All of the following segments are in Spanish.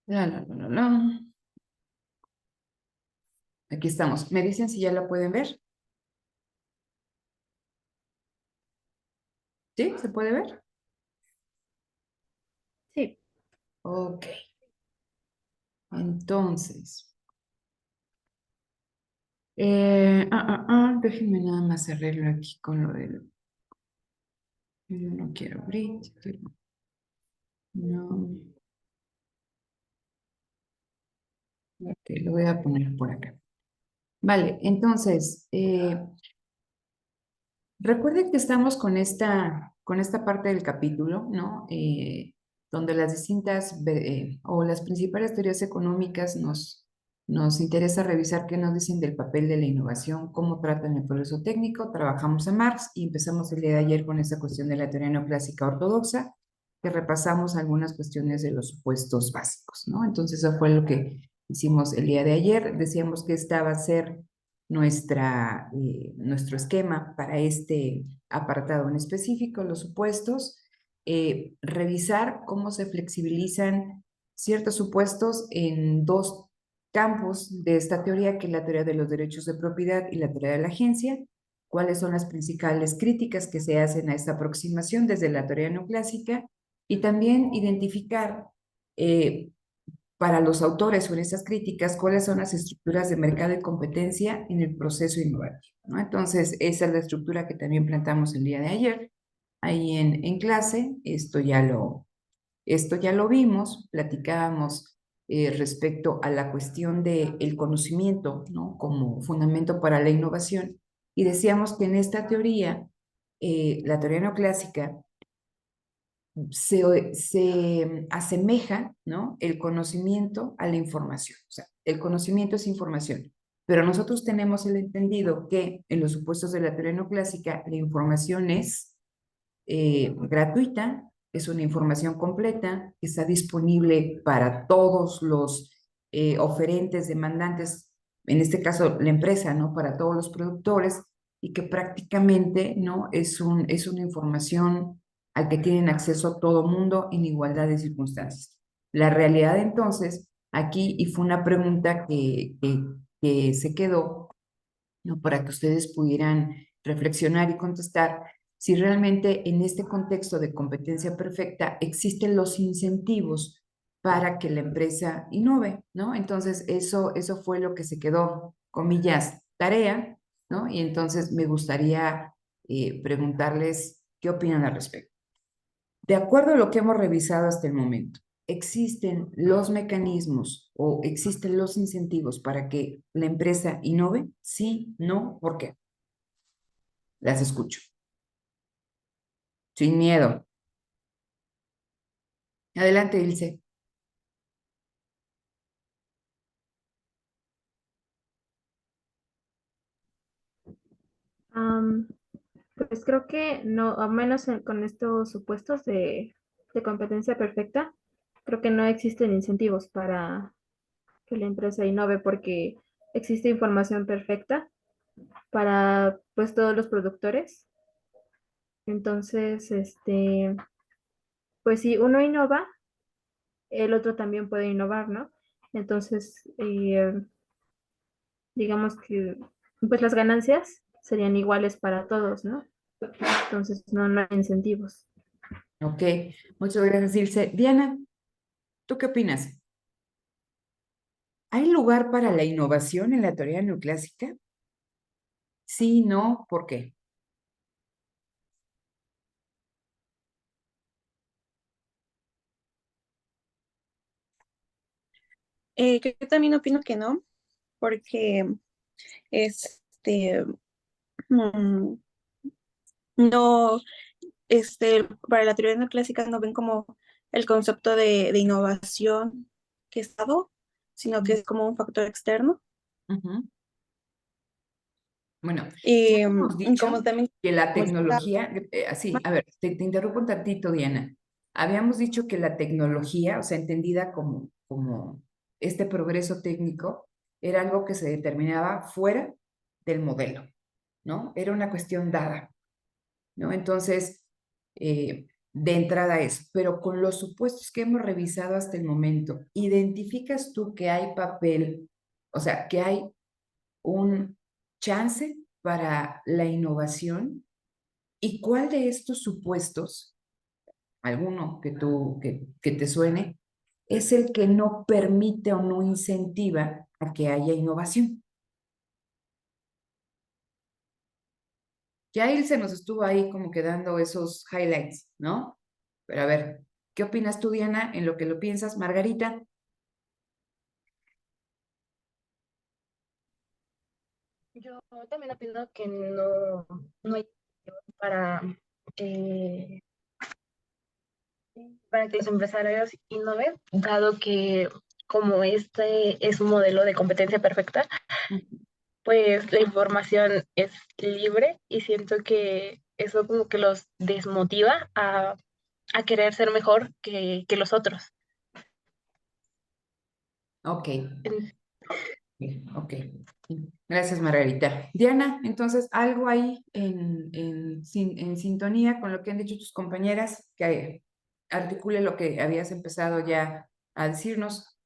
La, la. Aquí estamos. ¿Me dicen si ya la pueden ver? ¿Sí? ¿Se puede ver? Sí. Ok. Entonces, déjenme nada más arreglo aquí con lo del... Yo no quiero bridge, no. Ok, lo voy a poner por acá. Vale, entonces, recuerden que estamos con esta parte del capítulo, ¿no? Donde las distintas o las principales teorías económicas nos interesa revisar qué nos dicen del papel de la innovación, cómo tratan el progreso técnico. Trabajamos en Marx y empezamos el día de ayer con esta cuestión de la teoría neoclásica ortodoxa, que repasamos algunas cuestiones de los supuestos básicos, ¿no? Entonces, eso fue lo que hicimos el día de ayer. Decíamos que esta va a ser nuestro esquema para este apartado en específico, los supuestos, revisar cómo se flexibilizan ciertos supuestos en dos campos de esta teoría, que es la teoría de los derechos de propiedad y la teoría de la agencia, cuáles son las principales críticas que se hacen a esta aproximación desde la teoría neoclásica, y también identificar para los autores o en estas críticas, cuáles son las estructuras de mercado y competencia en el proceso innovativo, ¿no? Entonces, esa es la estructura que también plantamos el día de ayer, ahí en clase. Esto ya lo vimos, platicábamos respecto a la cuestión del conocimiento, ¿no? Como fundamento para la innovación, y decíamos que en esta teoría, la teoría neoclásica, se asemeja, ¿no? El conocimiento a la información. O sea, el conocimiento es información. Pero nosotros tenemos el entendido que en los supuestos de la teoría neoclásica, la información es gratuita, es una información completa, que está disponible para todos los oferentes, demandantes, en este caso la empresa, ¿no? Para todos los productores, y que prácticamente, ¿no? Es una información al que tienen acceso todo mundo en igualdad de circunstancias. La realidad entonces, aquí, y fue una pregunta que se quedó, ¿no? Para que ustedes pudieran reflexionar y contestar si realmente en este contexto de competencia perfecta existen los incentivos para que la empresa innove, ¿no? Entonces, eso fue lo que se quedó, comillas, tarea, ¿no? Y entonces me gustaría preguntarles qué opinan al respecto. De acuerdo a lo que hemos revisado hasta el momento, ¿existen los mecanismos o existen los incentivos para que la empresa innove? Sí, no, ¿por qué? Las escucho. Sin miedo. Adelante, Ilse. Am, pues creo que no, al menos con estos supuestos de competencia perfecta, creo que no existen incentivos para que la empresa innove porque existe información perfecta para pues todos los productores. Entonces, pues si uno innova, el otro también puede innovar, ¿no? Entonces, digamos que pues las ganancias serían iguales para todos, ¿no? Entonces no hay incentivos. Ok, muchas gracias, Ilse. Diana, ¿tú qué opinas? ¿Hay lugar para la innovación en la teoría neoclásica? Sí, no, ¿por qué? Yo también opino que no, porque este mm, no, para la teoría neoclásica no ven como el concepto de innovación que es dado, sino que es como un factor externo. Ujú. Bueno, ya Y hemos dicho como también que la como está- tecnología, así, a ver, te interrumpo un tantito, Diana. Habíamos dicho que la tecnología, o sea, entendida como este progreso técnico, era algo que se determinaba fuera del modelo, ¿no? Era una cuestión dada, ¿no? Entonces, de entrada eso, pero con los supuestos que hemos revisado hasta el momento, ¿identificas tú que hay papel, o sea, que hay un chance para la innovación? ¿Y cuál de estos supuestos, alguno que te suene, es el que no permite o no incentiva a que haya innovación? Ya él se nos estuvo ahí como que dando esos highlights, ¿no? Pero a ver, ¿qué opinas tú, Diana, en lo que lo piensas, Margarita? Yo también opino que no hay para que, para que los empresarios innoven, dado que como este es un modelo de competencia perfecta, pues la información es libre y siento que eso como que los desmotiva a querer ser mejor que los otros. Ok, En- ok. Gracias, Margarita. Diana, entonces, algo ahí en sintonía con lo que han dicho tus compañeras, que articule lo que habías empezado ya a decirnos.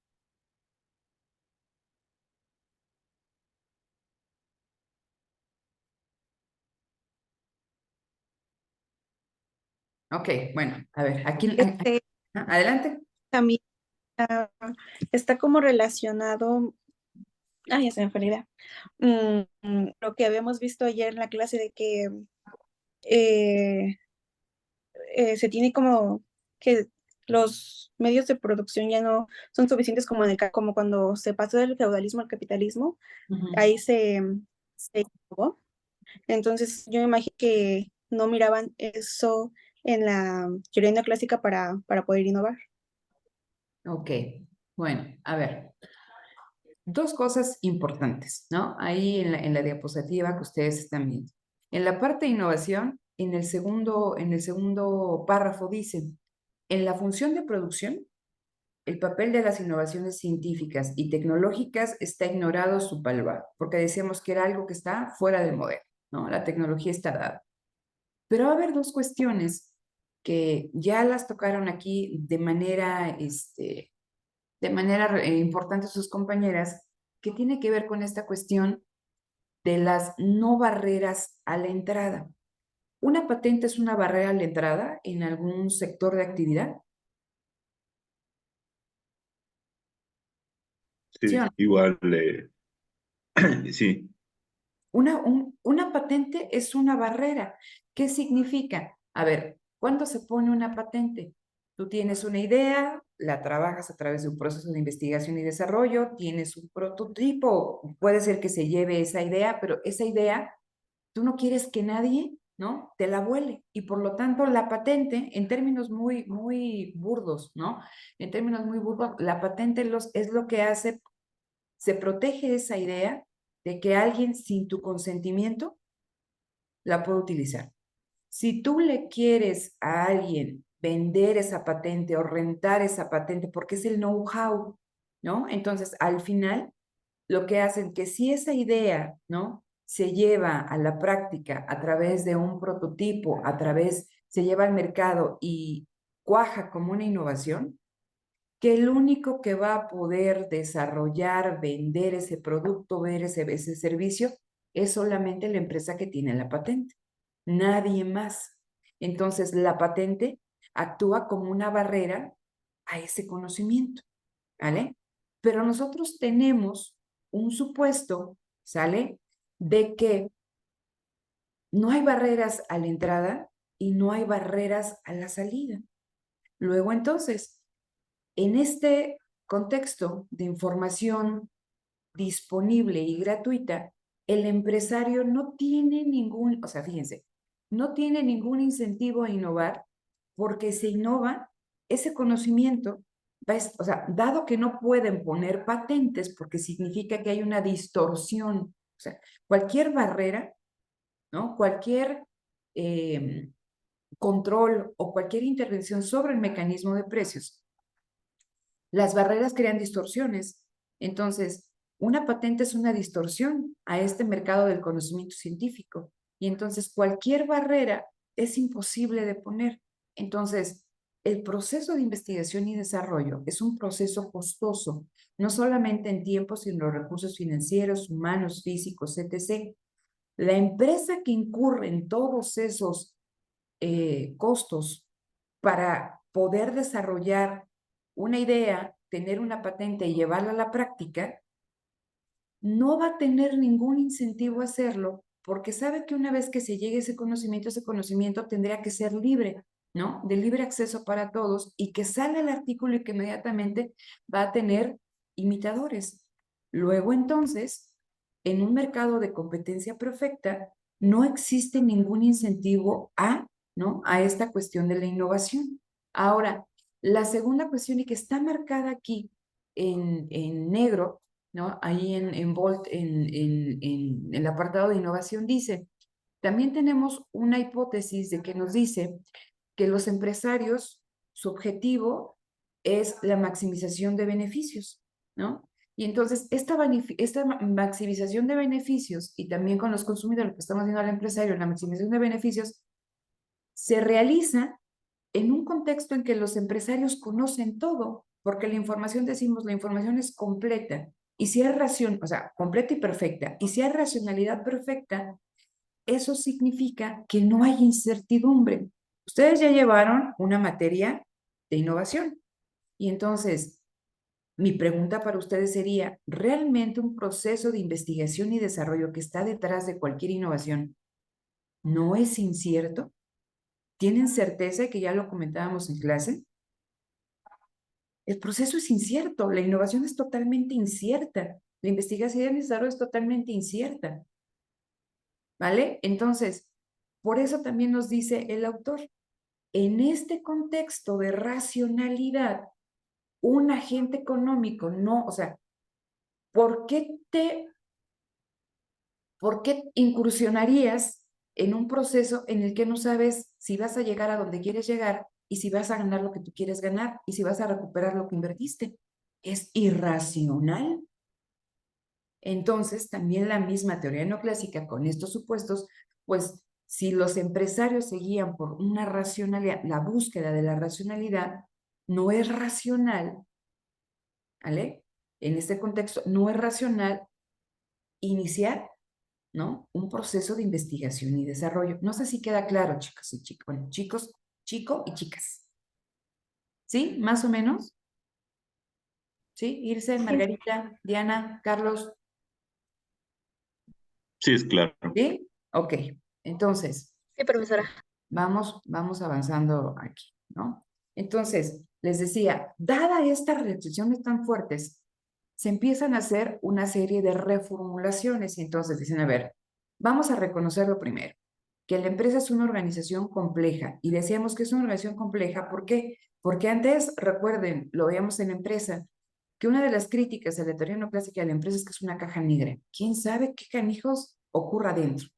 Ok, bueno, a ver, aquí, Este adelante. también ah, está como relacionado, ay, ya se me fue la idea. Lo que habíamos visto ayer en la clase de que eh, se tiene como que los medios de producción ya no son suficientes como, como cuando se pasó del feudalismo al capitalismo, ahí se innovó. Entonces yo me imagino que no miraban eso en la teoría neoclásica para poder innovar. Ok, bueno, a ver, dos cosas importantes, ¿no? Ahí en la diapositiva que ustedes están viendo. En la parte de innovación, en el segundo párrafo dicen, en la función de producción, el papel de las innovaciones científicas y tecnológicas está ignorado o subvaluado, porque decíamos que era algo que está fuera del modelo, ¿no? La tecnología está dada. Pero va a haber dos cuestiones que ya las tocaron aquí de manera importante sus compañeras, que tiene que ver con esta cuestión de las no barreras a la entrada. ¿Una patente es una barrera a la entrada en algún sector de actividad? ¿Sí o Sí, no? igual, sí, Una patente es una barrera. ¿Qué significa? A ver, ¿cuándo se pone una patente? Tú tienes una idea, la trabajas a través de un proceso de investigación y desarrollo, tienes un prototipo, puede ser que se lleve esa idea, pero esa idea tú no quieres que nadie, ¿no? Te la vuele. Y por lo tanto, la patente, en términos muy burdos, ¿no? En términos muy burdos, la patente es lo que hace, se protege esa idea de que alguien sin tu consentimiento la puede utilizar. Si tú le quieres a alguien vender esa patente o rentar esa patente porque es el know-how, ¿no? Entonces, al final, lo que hacen que si esa idea, ¿no? Se lleva a la práctica a través de un prototipo, se lleva al mercado y cuaja como una innovación, que el único que va a poder desarrollar, vender ese producto, ver ese servicio, es solamente la empresa que tiene la patente, nadie más. Entonces, la patente actúa como una barrera a ese conocimiento, ¿vale? Pero nosotros tenemos un supuesto, ¿sale? De que no hay barreras a la entrada y no hay barreras a la salida. Luego, entonces, en este contexto de información disponible y gratuita, el empresario no tiene ningún, o sea, fíjense, no tiene ningún incentivo a innovar porque se innova ese conocimiento, o sea, dado que no pueden poner patentes porque significa que hay una distorsión, o sea, cualquier barrera, ¿no? Cualquier eh, control o cualquier intervención sobre el mecanismo de precios, las barreras crean distorsiones. Entonces, una patente es una distorsión a este mercado del conocimiento científico. Y entonces cualquier barrera es imposible de poner. Entonces, el proceso de investigación y desarrollo es un proceso costoso, no solamente en tiempo, sino en los recursos financieros, humanos, físicos, etc. La empresa que incurre en todos esos costos para poder desarrollar una idea, tener una patente y llevarla a la práctica, no va a tener ningún incentivo a hacerlo porque sabe que una vez que se llegue ese conocimiento tendría que ser libre, ¿no? De libre acceso para todos y que salga el artículo y que inmediatamente va a tener imitadores. Luego entonces, en un mercado de competencia perfecta, no existe ningún incentivo ¿no? A esta cuestión de la innovación. Ahora, la segunda cuestión y que está marcada aquí en negro, ¿no? Ahí en Bolt, en el apartado de innovación dice, también tenemos una hipótesis de que nos dice que los empresarios, su objetivo es la maximización de beneficios, ¿no? Y entonces esta maximización de beneficios y también con los consumidores, lo que estamos viendo al empresario, la maximización de beneficios, se realiza en un contexto en que los empresarios conocen todo, porque la información, decimos, la información es completa. Y si hay o sea, completa y perfecta, y si hay racionalidad perfecta, eso significa que no hay incertidumbre. Ustedes ya llevaron una materia de innovación. Y entonces, mi pregunta para ustedes sería, ¿realmente un proceso de investigación y desarrollo que está detrás de cualquier innovación no es incierto? ¿Tienen certeza de que ya lo comentábamos en clase? El proceso es incierto, la innovación es totalmente incierta, la investigación y desarrollo es totalmente incierta, ¿vale? Entonces, por eso también nos dice el autor, en este contexto de racionalidad, un agente económico no, o sea, ¿por qué incursionarías en un proceso en el que no sabes si vas a llegar a donde quieres llegar y si vas a ganar lo que tú quieres ganar y si vas a recuperar lo que invertiste? Es irracional. Entonces, también la misma teoría neoclásica con estos supuestos, pues si los empresarios se guían por una racionalidad, la búsqueda de la racionalidad no es racional, ¿vale? En este contexto, no es racional iniciar, ¿no? Un proceso de investigación y desarrollo. No sé si queda claro, chicos y chicos. Bueno, chicos, chico y chicas. ¿Sí? ¿Más o menos? ¿Sí? Irse, Margarita, Diana, Carlos. Sí, es claro. ¿Sí? Ok. Entonces, Sí, profesora. vamos avanzando aquí, ¿no? Entonces, les decía, dada estas restricciones tan fuertes, se empiezan a hacer una serie de reformulaciones y entonces dicen, a ver, vamos a reconocer lo primero, que la empresa es una organización compleja y decíamos que es una organización compleja, ¿por qué? Porque antes, recuerden, lo veíamos en la empresa, que una de las críticas a la teoría neoclásica de la empresa es que es una caja negra. ¿Quién sabe qué canijos ocurra dentro?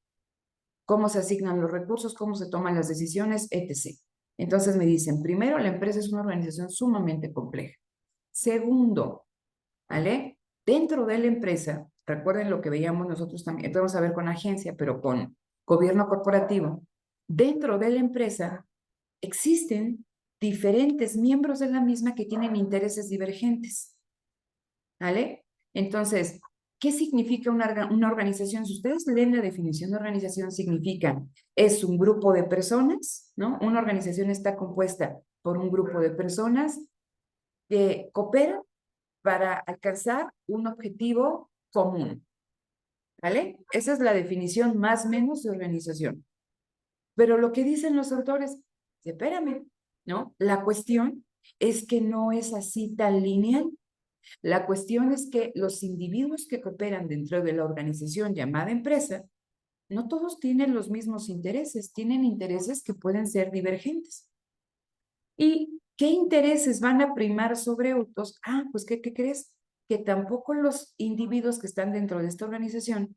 Cómo se asignan los recursos, cómo se toman las decisiones, etc. Entonces me dicen, primero, la empresa es una organización sumamente compleja. Segundo, ¿vale? Dentro de la empresa, recuerden lo que veíamos nosotros también, vamos a ver con agencia, pero con gobierno corporativo, dentro de la empresa existen diferentes miembros de la misma que tienen intereses divergentes, ¿vale? Entonces, ¿qué significa una organización? Si ustedes leen la definición de organización, significa, es un grupo de personas, ¿no? Una organización está compuesta por un grupo de personas que cooperan para alcanzar un objetivo común, ¿vale? Esa es la definición más o menos de organización. Pero lo que dicen los autores, espérame, ¿no? La cuestión es que no es así tan lineal. La cuestión es que los individuos que cooperan dentro de la organización llamada empresa, no todos tienen los mismos intereses, tienen intereses que pueden ser divergentes. ¿Y qué intereses van a primar sobre otros? Ah, pues ¿qué crees? Que tampoco los individuos que están dentro de esta organización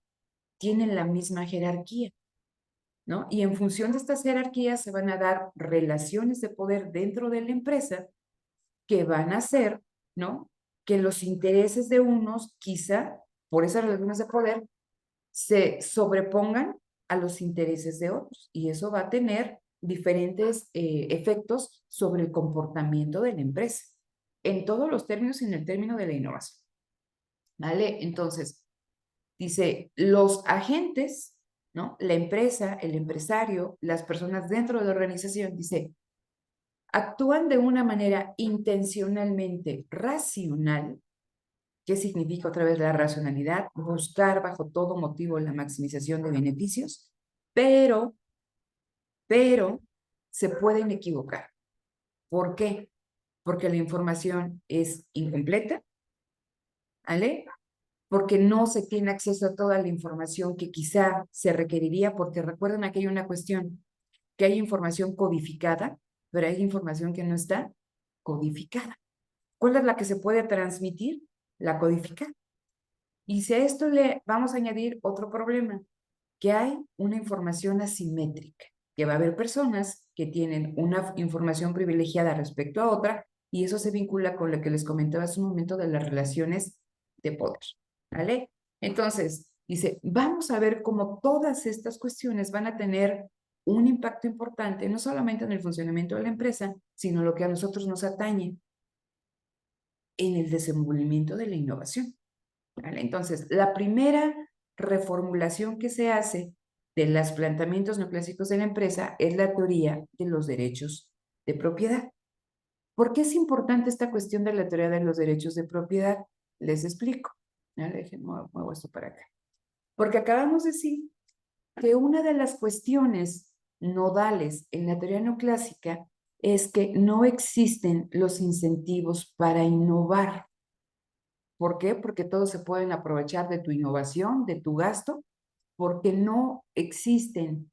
tienen la misma jerarquía, ¿no? Y en función de estas jerarquías se van a dar relaciones de poder dentro de la empresa que van a hacer, ¿no? Que los intereses de unos, quizá, por esas relaciones de poder, se sobrepongan a los intereses de otros. Y eso va a tener diferentes efectos sobre el comportamiento de la empresa, en todos los términos y en el término de la innovación. ¿Vale? Entonces, dice, los agentes, ¿no? La empresa, el empresario, las personas dentro de la organización, dice, actúan de una manera intencionalmente racional. ¿Qué significa otra vez la racionalidad? Buscar bajo todo motivo la maximización de beneficios, pero se pueden equivocar. ¿Por qué? Porque la información es incompleta, ¿vale? Porque no se tiene acceso a toda la información que quizá se requeriría, porque recuerden aquí hay una cuestión, que hay información codificada, pero hay información que no está codificada. ¿Cuál es la que se puede transmitir? La codificada. Y si a esto le vamos a añadir otro problema, que hay una información asimétrica, que va a haber personas que tienen una información privilegiada respecto a otra, y eso se vincula con lo que les comentaba hace un momento de las relaciones de poder, ¿vale? Entonces, dice, vamos a ver cómo todas estas cuestiones van a tener un impacto importante, no solamente en el funcionamiento de la empresa, sino lo que a nosotros nos atañe en el desenvolvimiento de la innovación. ¿Vale? Entonces, la primera reformulación que se hace de los planteamientos neoclásicos de la empresa es la teoría de los derechos de propiedad. ¿Por qué es importante esta cuestión de la teoría de los derechos de propiedad? Les explico. Muevo esto para acá. Porque acabamos de decir que una de las cuestiones nodales en la teoría neoclásica es que no existen los incentivos para innovar. ¿Por qué? Porque todos se pueden aprovechar de tu innovación, de tu gasto, porque no existen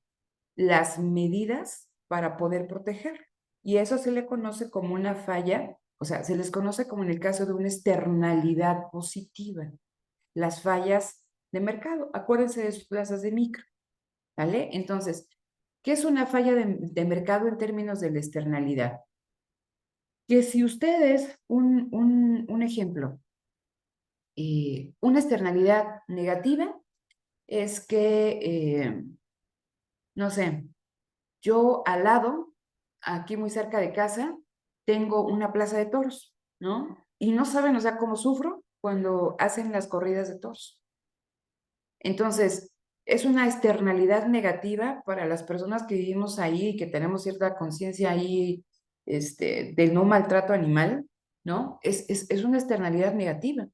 las medidas para poder proteger. Y eso se le conoce como una falla, o sea, se les conoce como en el caso de una externalidad positiva. Las fallas de mercado, acuérdense de sus plazas de micro, ¿vale? Entonces, ¿qué es una falla de mercado en términos de la externalidad? Que si ustedes, un ejemplo, una externalidad negativa es que, no sé, yo al lado, aquí muy cerca de casa, tengo una plaza de toros, ¿no? Y no saben, o sea, cómo sufro cuando hacen las corridas de toros. Entonces, es una externalidad negativa para las personas que vivimos ahí y que tenemos cierta conciencia ahí del no maltrato animal, ¿no? Es una externalidad negativa.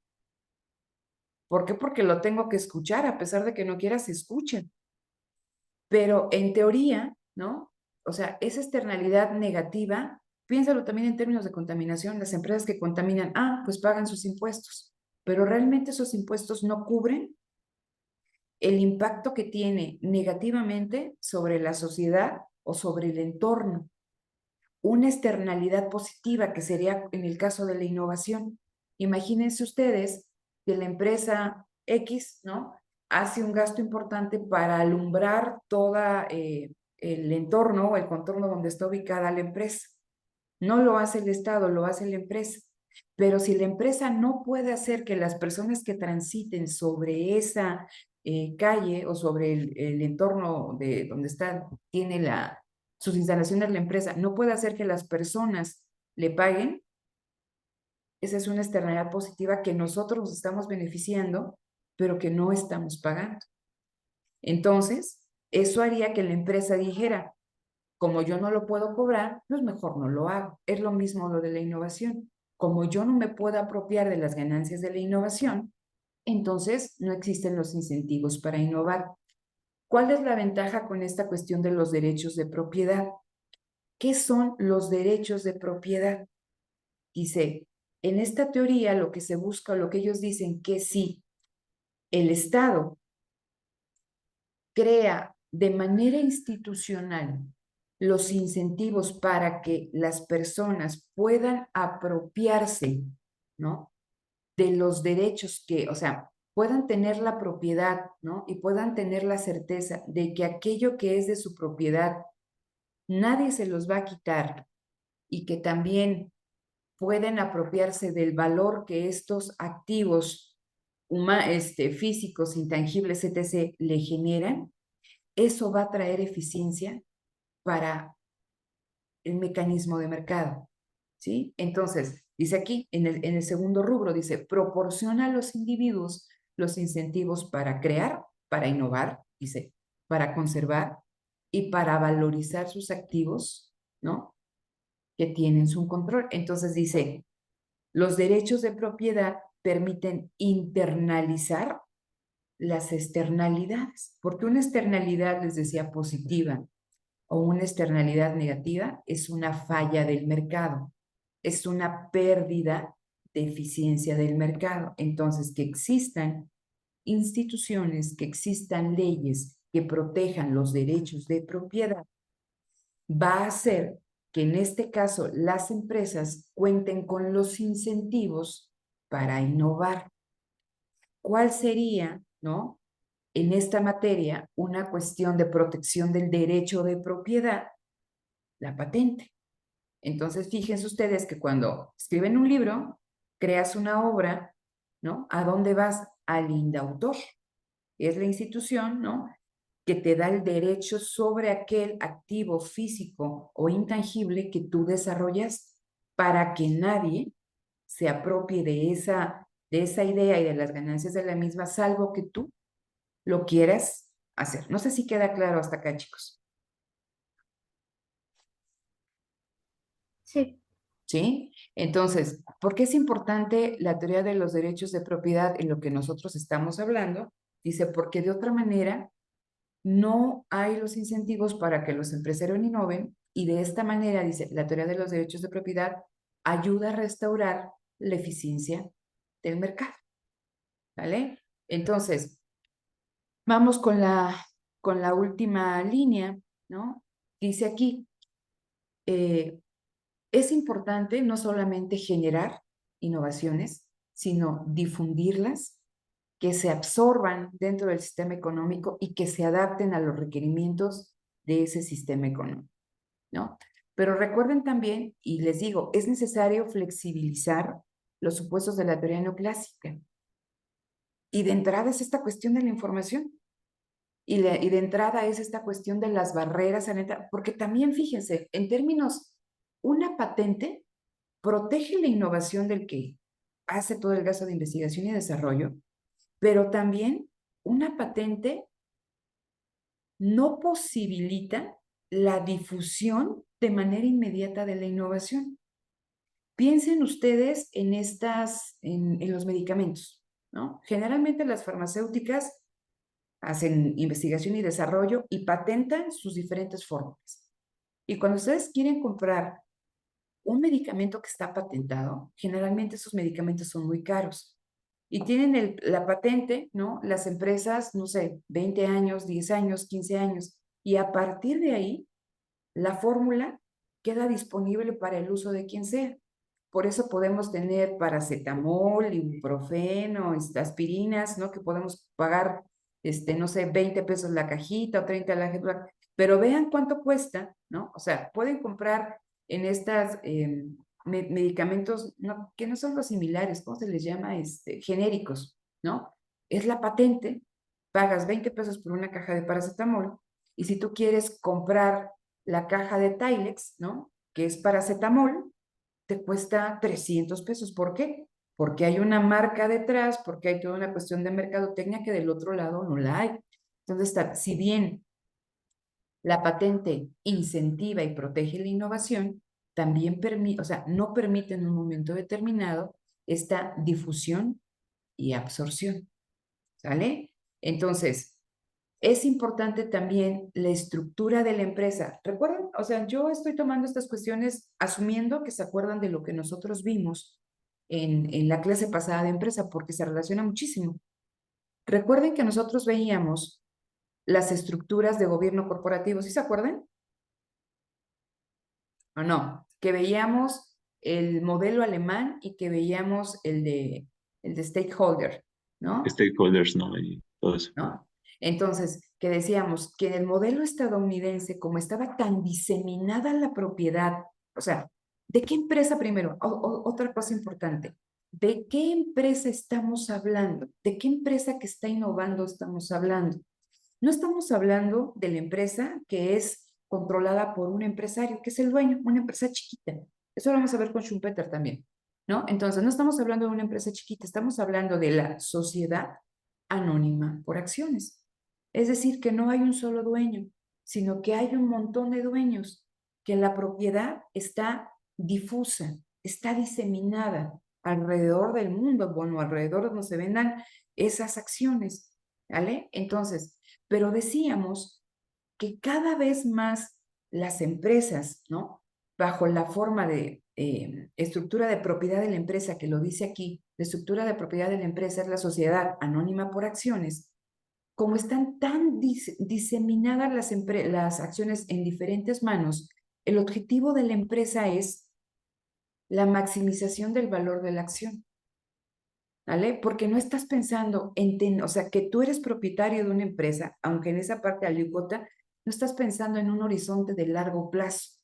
¿Por qué? Porque lo tengo que escuchar, a pesar de que no quiera, se escucha. Pero en teoría, ¿no? O sea, esa externalidad negativa, piénsalo también en términos de contaminación. Las empresas que contaminan, pues pagan sus impuestos, pero realmente esos impuestos no cubren el impacto que tiene negativamente sobre la sociedad o sobre el entorno. Una externalidad positiva que sería en el caso de la innovación. Imagínense ustedes que la empresa X, ¿no? Hace un gasto importante para alumbrar todo el entorno o el contorno donde está ubicada la empresa. No lo hace el Estado, lo hace la empresa. Pero si la empresa no puede hacer que las personas que transiten sobre esa calle o sobre el entorno de donde está, tiene sus instalaciones la empresa, no puede hacer que las personas le paguen, esa es una externalidad positiva que nosotros nos estamos beneficiando, pero que no estamos pagando. Entonces, eso haría que la empresa dijera, como yo no lo puedo cobrar, pues mejor no lo hago. Es lo mismo lo de la innovación. Como yo no me puedo apropiar de las ganancias de la innovación, entonces no existen los incentivos para innovar. ¿Cuál es la ventaja con esta cuestión de los derechos de propiedad? ¿Qué son los derechos de propiedad? Dice, en esta teoría lo que se busca, lo que ellos dicen, que si el Estado crea de manera institucional los incentivos para que las personas puedan apropiarse, ¿no? De los derechos que, o sea, puedan tener la propiedad, ¿no? Y puedan tener la certeza de que aquello que es de su propiedad, nadie se los va a quitar y que también pueden apropiarse del valor que estos activos físicos, intangibles, etc., le generan, eso va a traer eficiencia para el mecanismo de mercado, ¿sí? Entonces, dice aquí, en el segundo rubro, dice, proporciona a los individuos los incentivos para crear, para innovar, dice, para conservar y para valorizar sus activos, ¿no? Que tienen su control. Entonces dice, los derechos de propiedad permiten internalizar las externalidades, porque una externalidad, les decía, positiva o una externalidad negativa es una falla del mercado, es una pérdida de eficiencia del mercado. Entonces, que existan instituciones, que existan leyes que protejan los derechos de propiedad, va a hacer que en este caso las empresas cuenten con los incentivos para innovar. ¿Cuál sería, no? En esta materia, una cuestión de protección del derecho de propiedad, la patente. Entonces, fíjense ustedes que cuando escriben un libro, creas una obra, ¿no? ¿A dónde vas? Al indautor. Es la institución, ¿no? Que te da el derecho sobre aquel activo físico o intangible que tú desarrollas para que nadie se apropie de esa idea y de las ganancias de la misma, salvo que tú lo quieras hacer. No sé si queda claro hasta acá, chicos. Sí, ¿Sí? Entonces, ¿por qué es importante la teoría de los derechos de propiedad en lo que nosotros estamos hablando? Dice, porque de otra manera no hay los incentivos para que los empresarios innoven y de esta manera, dice, la teoría de los derechos de propiedad ayuda a restaurar la eficiencia del mercado. ¿Vale? Entonces, vamos con la última línea, ¿no? Dice aquí, es importante no solamente generar innovaciones, sino difundirlas, que se absorban dentro del sistema económico y que se adapten a los requerimientos de ese sistema económico, ¿no? Pero recuerden también, y les digo, es necesario flexibilizar los supuestos de la teoría neoclásica. Y de entrada es esta cuestión de la información. Y de entrada es esta cuestión de las barreras, porque también fíjense, en términos, una patente protege la innovación del que hace todo el gasto de investigación y desarrollo, pero también una patente no posibilita la difusión de manera inmediata de la innovación. Piensen ustedes en los medicamentos, ¿no? Generalmente las farmacéuticas hacen investigación y desarrollo y patentan sus diferentes fórmulas. Y cuando ustedes quieren comprar un medicamento que está patentado, generalmente esos medicamentos son muy caros. Y tienen la patente, ¿no? Las empresas, no sé, 20 años, 10 años, 15 años. Y a partir de ahí, la fórmula queda disponible para el uso de quien sea. Por eso podemos tener paracetamol, ibuprofeno, aspirinas, ¿no? Que podemos pagar, no sé, 20 pesos la cajita o 30 la cajita. Pero vean cuánto cuesta, ¿no? O sea, pueden comprar en estas medicamentos que no son los similares, ¿cómo se les llama? Genéricos, ¿no? Es la patente, pagas 20 pesos por una caja de paracetamol y si tú quieres comprar la caja de Tylex, ¿no? Que es paracetamol, te cuesta 300 pesos. ¿Por qué? Porque hay una marca detrás, porque hay toda una cuestión de mercadotecnia que del otro lado no la hay. Entonces, si bien la patente incentiva y protege la innovación, también permite, o sea, no permite en un momento determinado esta difusión y absorción. ¿Sale? Entonces, es importante también la estructura de la empresa. ¿Recuerdan? O sea, yo estoy tomando estas cuestiones asumiendo que se acuerdan de lo que nosotros vimos en la clase pasada de empresa, porque se relaciona muchísimo. Recuerden que nosotros veíamos las estructuras de gobierno corporativo, ¿sí se acuerdan? ¿O no? Que veíamos el modelo alemán y que veíamos el de stakeholder, ¿no? Stakeholders, ¿no? Y todo eso. ¿No? Entonces, que decíamos que en el modelo estadounidense, como estaba tan diseminada la propiedad, o sea, ¿de qué empresa primero? Otra cosa importante, ¿de qué empresa estamos hablando? ¿De qué empresa que está innovando estamos hablando? No estamos hablando de la empresa que es controlada por un empresario, que es el dueño, una empresa chiquita. Eso lo vamos a ver con Schumpeter también, ¿no? Entonces, no estamos hablando de una empresa chiquita, estamos hablando de la sociedad anónima por acciones. Es decir, que no hay un solo dueño, sino que hay un montón de dueños, que la propiedad está difusa, está diseminada alrededor del mundo, bueno, alrededor donde se vendan esas acciones, ¿vale? Entonces, pero decíamos que cada vez más las empresas, ¿no? Bajo la forma de estructura de propiedad de la empresa, que lo dice aquí, la estructura de propiedad de la empresa es la sociedad anónima por acciones, como están tan diseminadas las acciones en diferentes manos, el objetivo de la empresa es la maximización del valor de la acción, ¿vale? Porque no estás pensando o sea, que tú eres propietario de una empresa, aunque en esa parte alícuota, no estás pensando en un horizonte de largo plazo.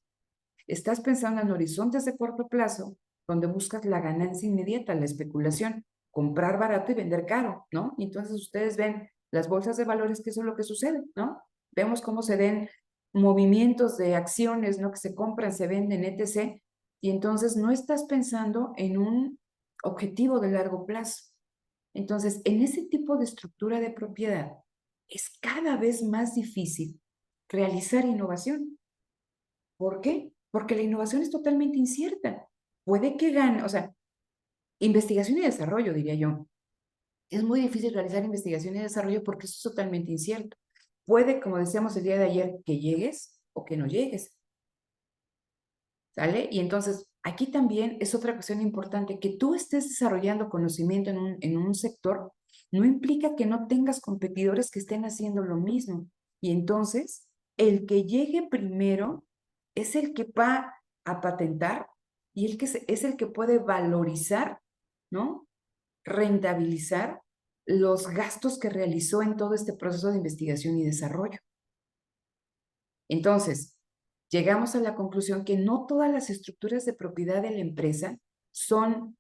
Estás pensando en horizontes de corto plazo, donde buscas la ganancia inmediata, la especulación, comprar barato y vender caro, ¿no? Y entonces ustedes ven las bolsas de valores, que eso es lo que sucede, ¿no? Vemos cómo se den movimientos de acciones, ¿no? Que se compran, se venden, etc. Y entonces no estás pensando en un objetivo de largo plazo. Entonces, en ese tipo de estructura de propiedad, es cada vez más difícil realizar innovación. ¿Por qué? Porque la innovación es totalmente incierta. Puede que gane, o sea, investigación y desarrollo, diría yo. Es muy difícil realizar investigación y desarrollo porque eso es totalmente incierto. Puede, como decíamos el día de ayer, que llegues o que no llegues. ¿Sale? Y entonces, aquí también es otra cuestión importante, que tú estés desarrollando conocimiento en un sector, no implica que no tengas competidores que estén haciendo lo mismo. Y entonces, el que llegue primero es el que va a patentar y es el que puede valorizar, ¿no? Rentabilizar los gastos que realizó en todo este proceso de investigación y desarrollo. Entonces, llegamos a la conclusión que no todas las estructuras de propiedad de la empresa son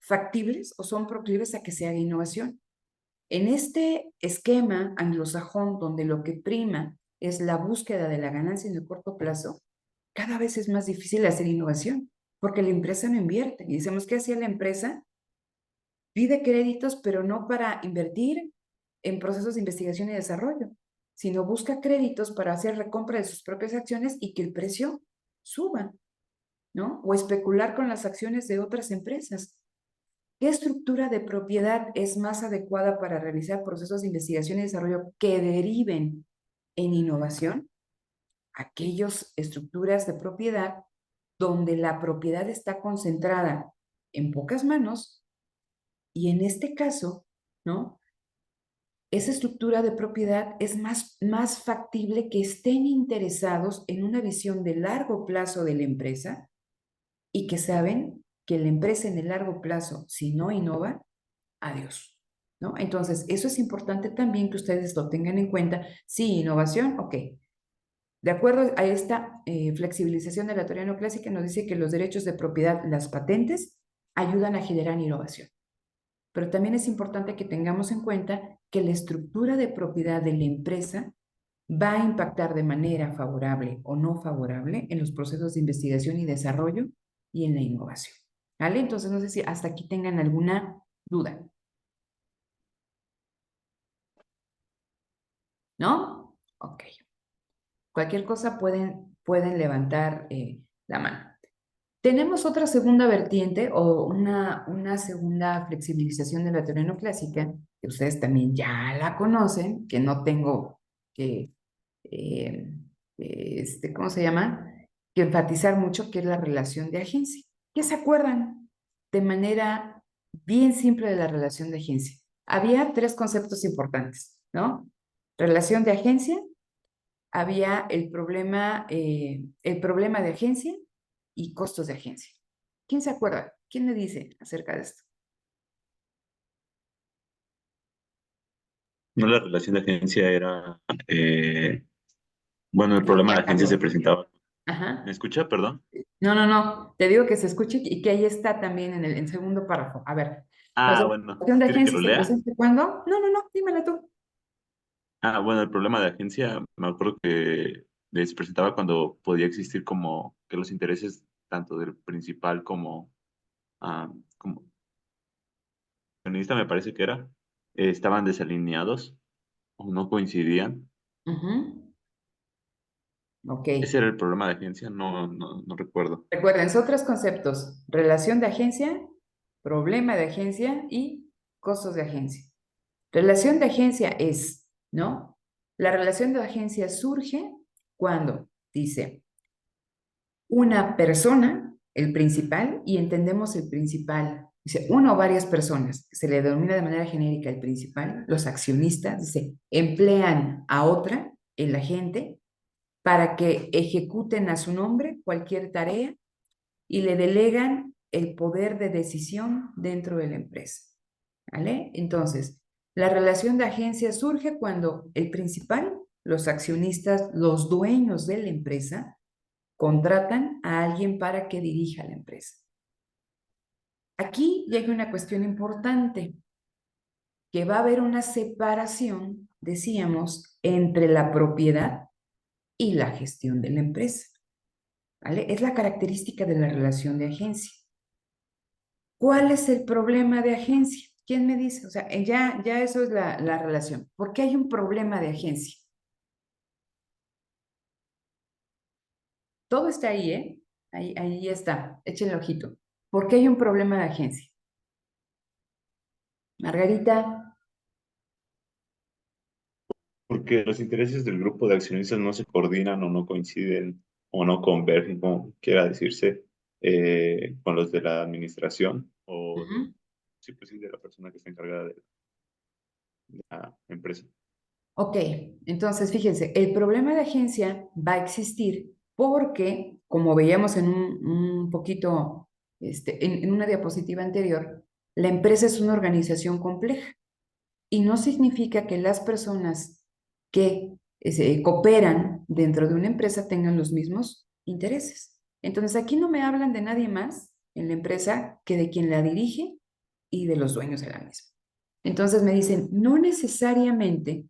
factibles o son proclives a que se haga innovación. En este esquema anglosajón, donde lo que prima es la búsqueda de la ganancia en el corto plazo, cada vez es más difícil hacer innovación, porque la empresa no invierte. Y decimos, ¿qué hacía la empresa? Pide créditos, pero no para invertir en procesos de investigación y desarrollo, sino busca créditos para hacer recompra de sus propias acciones y que el precio suba, ¿no? O especular con las acciones de otras empresas. ¿Qué estructura de propiedad es más adecuada para realizar procesos de investigación y desarrollo que deriven en innovación? Aquellas estructuras de propiedad donde la propiedad está concentrada en pocas manos y en este caso, ¿no? Esa estructura de propiedad es más factible que estén interesados en una visión de largo plazo de la empresa y que saben que la empresa en el largo plazo, si no innova, adiós, ¿no? Entonces, eso es importante también que ustedes lo tengan en cuenta. Sí, innovación, ok. De acuerdo a esta flexibilización de la teoría neoclásica, nos dice que los derechos de propiedad, las patentes, ayudan a generar innovación. Pero también es importante que tengamos en cuenta que la estructura de propiedad de la empresa va a impactar de manera favorable o no favorable en los procesos de investigación y desarrollo y en la innovación. ¿Vale? Entonces, no sé si hasta aquí tengan alguna duda. ¿No? Ok. Cualquier cosa pueden levantar la mano. Tenemos otra segunda vertiente o una segunda flexibilización de la teoría neoclásica, que ustedes también ya la conocen, que no tengo que, ¿cómo se llama? Que enfatizar mucho, que es la relación de agencia. ¿Qué se acuerdan? De manera bien simple de la relación de agencia. Había tres conceptos importantes, ¿no? Relación de agencia, había el problema de agencia y costos de agencia. ¿Quién se acuerda? ¿Quién me dice acerca de esto? No, la relación de agencia era, bueno, el problema de agencia se presentaba. Ajá. ¿Me escucha? Perdón. No. Te digo que se escuche y que ahí está también en el segundo párrafo. A ver. La Bueno, relación de ¿quiere que agencia lo se lea? presenta cuando. No, dímela tú. Bueno, el problema de agencia, me acuerdo que se presentaba cuando podía existir como que los intereses tanto del principal como accionista, me parece que era, estaban desalineados o no coincidían. Ujú. Ok. Ese era el problema de agencia, no recuerdo. Recuerden, son tres conceptos: relación de agencia, problema de agencia y costos de agencia. Relación de agencia es, ¿no? La relación de agencia surge cuando dice una persona, el principal, y entendemos el principal, dice una o varias personas, se le denomina de manera genérica el principal, los accionistas, dice, emplean a otra, el agente, para que ejecuten a su nombre cualquier tarea y le delegan el poder de decisión dentro de la empresa. ¿Vale? Entonces, la relación de agencia surge cuando el principal, los accionistas, los dueños de la empresa, contratan a alguien para que dirija la empresa. Aquí llega una cuestión importante, que va a haber una separación, decíamos, entre la propiedad y la gestión de la empresa. ¿Vale? Es la característica de la relación de agencia. ¿Cuál es el problema de agencia? ¿Quién me dice? O sea, ya eso es la relación. ¿Por qué hay un problema de agencia? Todo está ahí, ¿eh? Ahí está. Échenle ojito. ¿Por qué hay un problema de agencia? Margarita. Porque los intereses del grupo de accionistas no se coordinan o no coinciden o no convergen, como quiera decirse, con los de la administración o Ujú. sí, pues sí, de la persona que está encargada de la empresa. Ok, entonces fíjense, el problema de agencia va a existir porque, como veíamos en un poquito, en una diapositiva anterior, la empresa es una organización compleja y no significa que las personas que cooperan dentro de una empresa tengan los mismos intereses. Entonces aquí no me hablan de nadie más en la empresa que de quien la dirige y de los dueños de la misma. Entonces me dicen, no necesariamente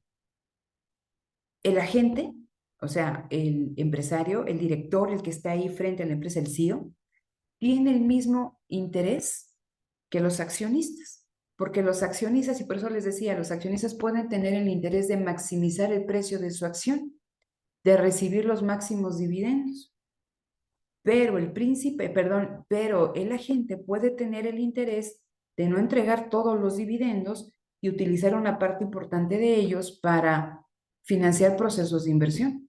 el agente, o sea, el empresario, el director, el que está ahí frente a la empresa, el CEO, tiene el mismo interés que los accionistas, porque los accionistas, y por eso les decía, los accionistas pueden tener el interés de maximizar el precio de su acción, de recibir los máximos dividendos, pero pero el agente puede tener el interés de no entregar todos los dividendos y utilizar una parte importante de ellos para financiar procesos de inversión.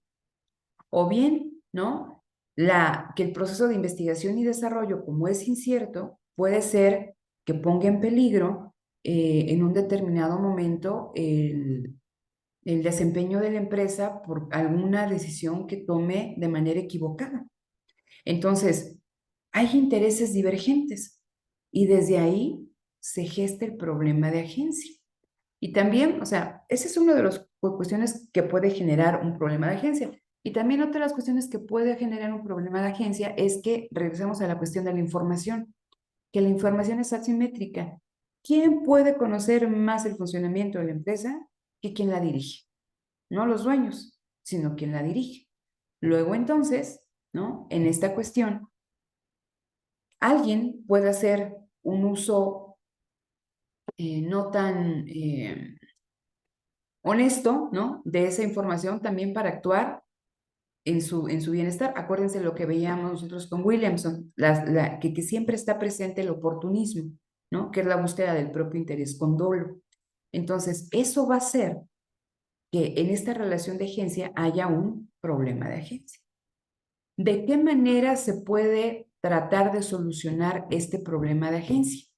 O bien, ¿no? Que el proceso de investigación y desarrollo, como es incierto, puede ser que ponga en peligro en un determinado momento el desempeño de la empresa por alguna decisión que tome de manera equivocada. Entonces, hay intereses divergentes y desde ahí se gesta el problema de agencia. Y también, o sea, ese es uno de las cuestiones que puede generar un problema de agencia. Y también otra de las cuestiones que puede generar un problema de agencia es que regresamos a la cuestión de la información, que la información es asimétrica. ¿Quién puede conocer más el funcionamiento de la empresa que quien la dirige? No los dueños, sino quien la dirige. Luego entonces, ¿no? En esta cuestión, alguien puede hacer un uso no tan honesto, ¿no? De esa información también para actuar en su bienestar. Acuérdense lo que veíamos nosotros con Williamson, que siempre está presente el oportunismo, ¿no? Que es la búsqueda del propio interés con dolo. Entonces, eso va a hacer que en esta relación de agencia haya un problema de agencia. ¿De qué manera se puede tratar de solucionar este problema de agencia?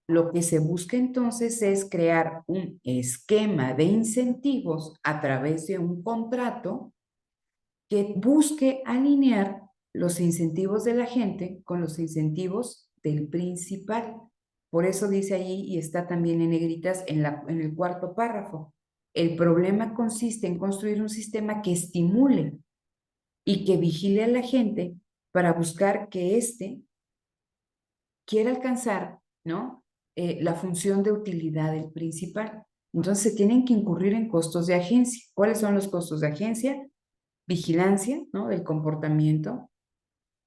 Lo que se busca entonces es crear un esquema de incentivos a través de un contrato que busque alinear los incentivos de la gente con los incentivos del principal. Por eso dice allí, y está también en negritas en el cuarto párrafo, el problema consiste en construir un sistema que estimule y que vigile a la gente para buscar que éste quiera alcanzar, ¿no? La función de utilidad del principal. Entonces se tienen que incurrir en costos de agencia. ¿Cuáles son los costos de agencia? vigilancia, ¿no? Del comportamiento.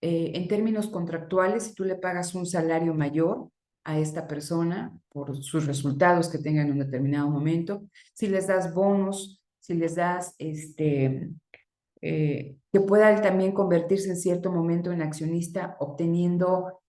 En términos contractuales, si tú le pagas un salario mayor a esta persona por sus resultados que tenga en un determinado momento, si les das bonos, si les das que pueda él también convertirse en cierto momento en accionista obteniendo,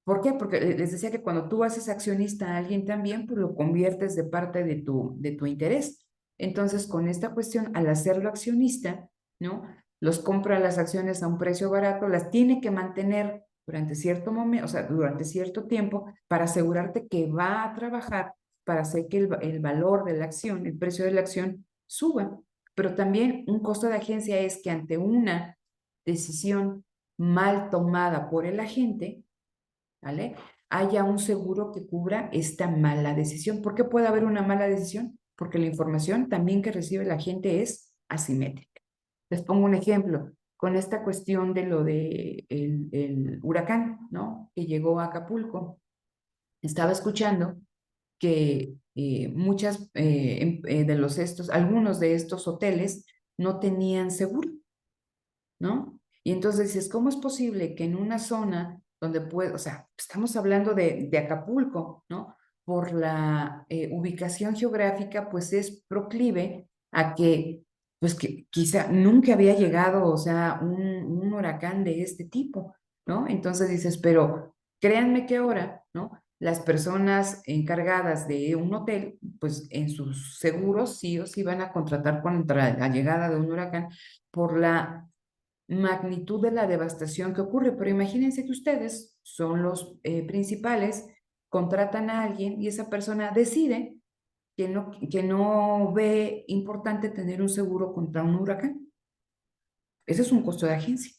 ¿por qué? Porque les decía que cuando tú haces accionista a alguien también, pues lo conviertes de parte de tu interés. Entonces, con esta cuestión, al hacerlo accionista, ¿no? Los compra las acciones a un precio barato, las tiene que mantener durante cierto momento, o sea, durante cierto tiempo, para asegurarte que va a trabajar para hacer que el valor de la acción, el precio de la acción, suba. Pero también un costo de agencia es que ante una decisión mal tomada por el agente, ¿vale? Haya un seguro que cubra esta mala decisión. ¿Por qué puede haber una mala decisión? Porque la información también que recibe el agente es asimétrica. Les pongo un ejemplo con esta cuestión de lo de el huracán, ¿no? Que llegó a Acapulco. Estaba escuchando que algunos de estos hoteles no tenían seguro, ¿no? Y entonces dices, ¿cómo es posible que en una zona donde puede, o sea, estamos hablando de Acapulco, ¿no? Por la ubicación geográfica, pues es proclive a que, pues que quizá nunca había llegado, o sea, un huracán de este tipo, ¿no? Entonces dices, pero créanme que ahora, ¿no? Las personas encargadas de un hotel, pues en sus seguros sí o sí van a contratar contra la llegada de un huracán por la magnitud de la devastación que ocurre. Pero imagínense que ustedes son los principales, contratan a alguien y esa persona decide que no ve importante tener un seguro contra un huracán. Ese es un costo de agencia.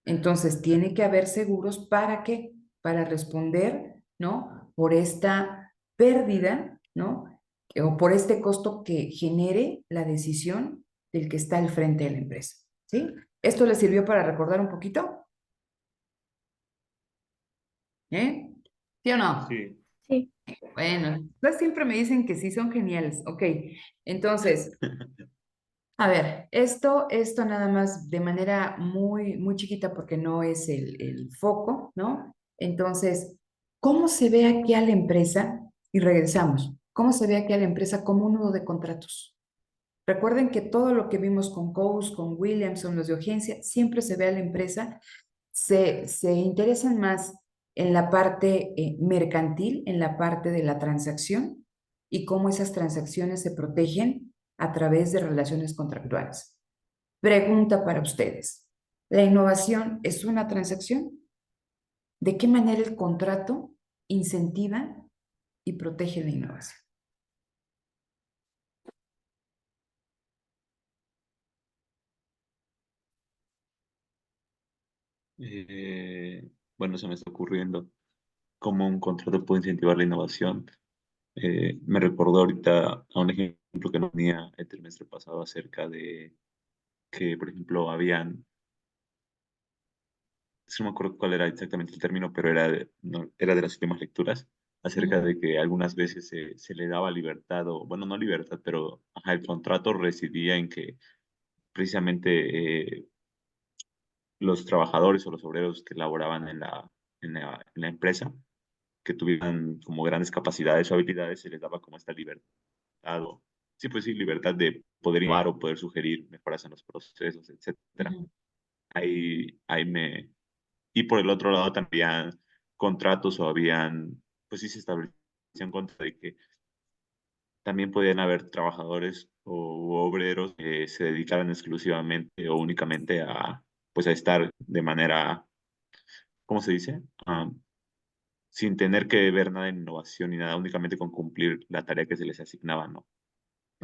Entonces, tiene que haber seguros ¿para qué? Para responder, ¿no? Por esta pérdida, ¿no? O por este costo que genere la decisión del que está al frente de la empresa, ¿sí? ¿Esto les sirvió para recordar un poquito? ¿Eh? ¿Sí o no? Sí. Sí, Bueno, ustedes siempre me dicen que sí, son geniales. Ok, entonces, a ver, esto nada más de manera muy, muy chiquita porque no es el foco, ¿no? Entonces, ¿cómo se ve aquí a la empresa? Y regresamos. ¿Cómo se ve aquí a la empresa como un nudo de contratos? Recuerden que todo lo que vimos con Coase, con Williamson, los de agencia, siempre se ve a la empresa, se interesan más en la parte mercantil, en la parte de la transacción y cómo esas transacciones se protegen a través de relaciones contractuales. Pregunta para ustedes. ¿La innovación es una transacción? ¿De qué manera el contrato incentiva y protege la innovación? Bueno, se me está ocurriendo cómo un contrato puede incentivar la innovación. Me recordó ahorita a un ejemplo que no tenía el trimestre pasado acerca de que, por ejemplo, no me acuerdo cuál era exactamente el término, pero era de las últimas lecturas, acerca de que algunas veces se le daba libertad, o bueno, no libertad, pero ajá, el contrato residía en que precisamente los trabajadores o los obreros que laboraban en la empresa, que tuvieran como grandes capacidades o habilidades, se les daba como esta libertad, o, sí, pues sí, libertad de poder innovar o poder sugerir mejoras en los procesos, etcétera. Ujú. Ahí y por el otro lado también contratos o pues sí se establecían contra de que también podían haber trabajadores o obreros que se dedicaran exclusivamente o únicamente pues a estar de manera, ¿cómo se dice? Sin tener que ver nada de innovación ni nada, únicamente con cumplir la tarea que se les asignaba, ¿no? Ok,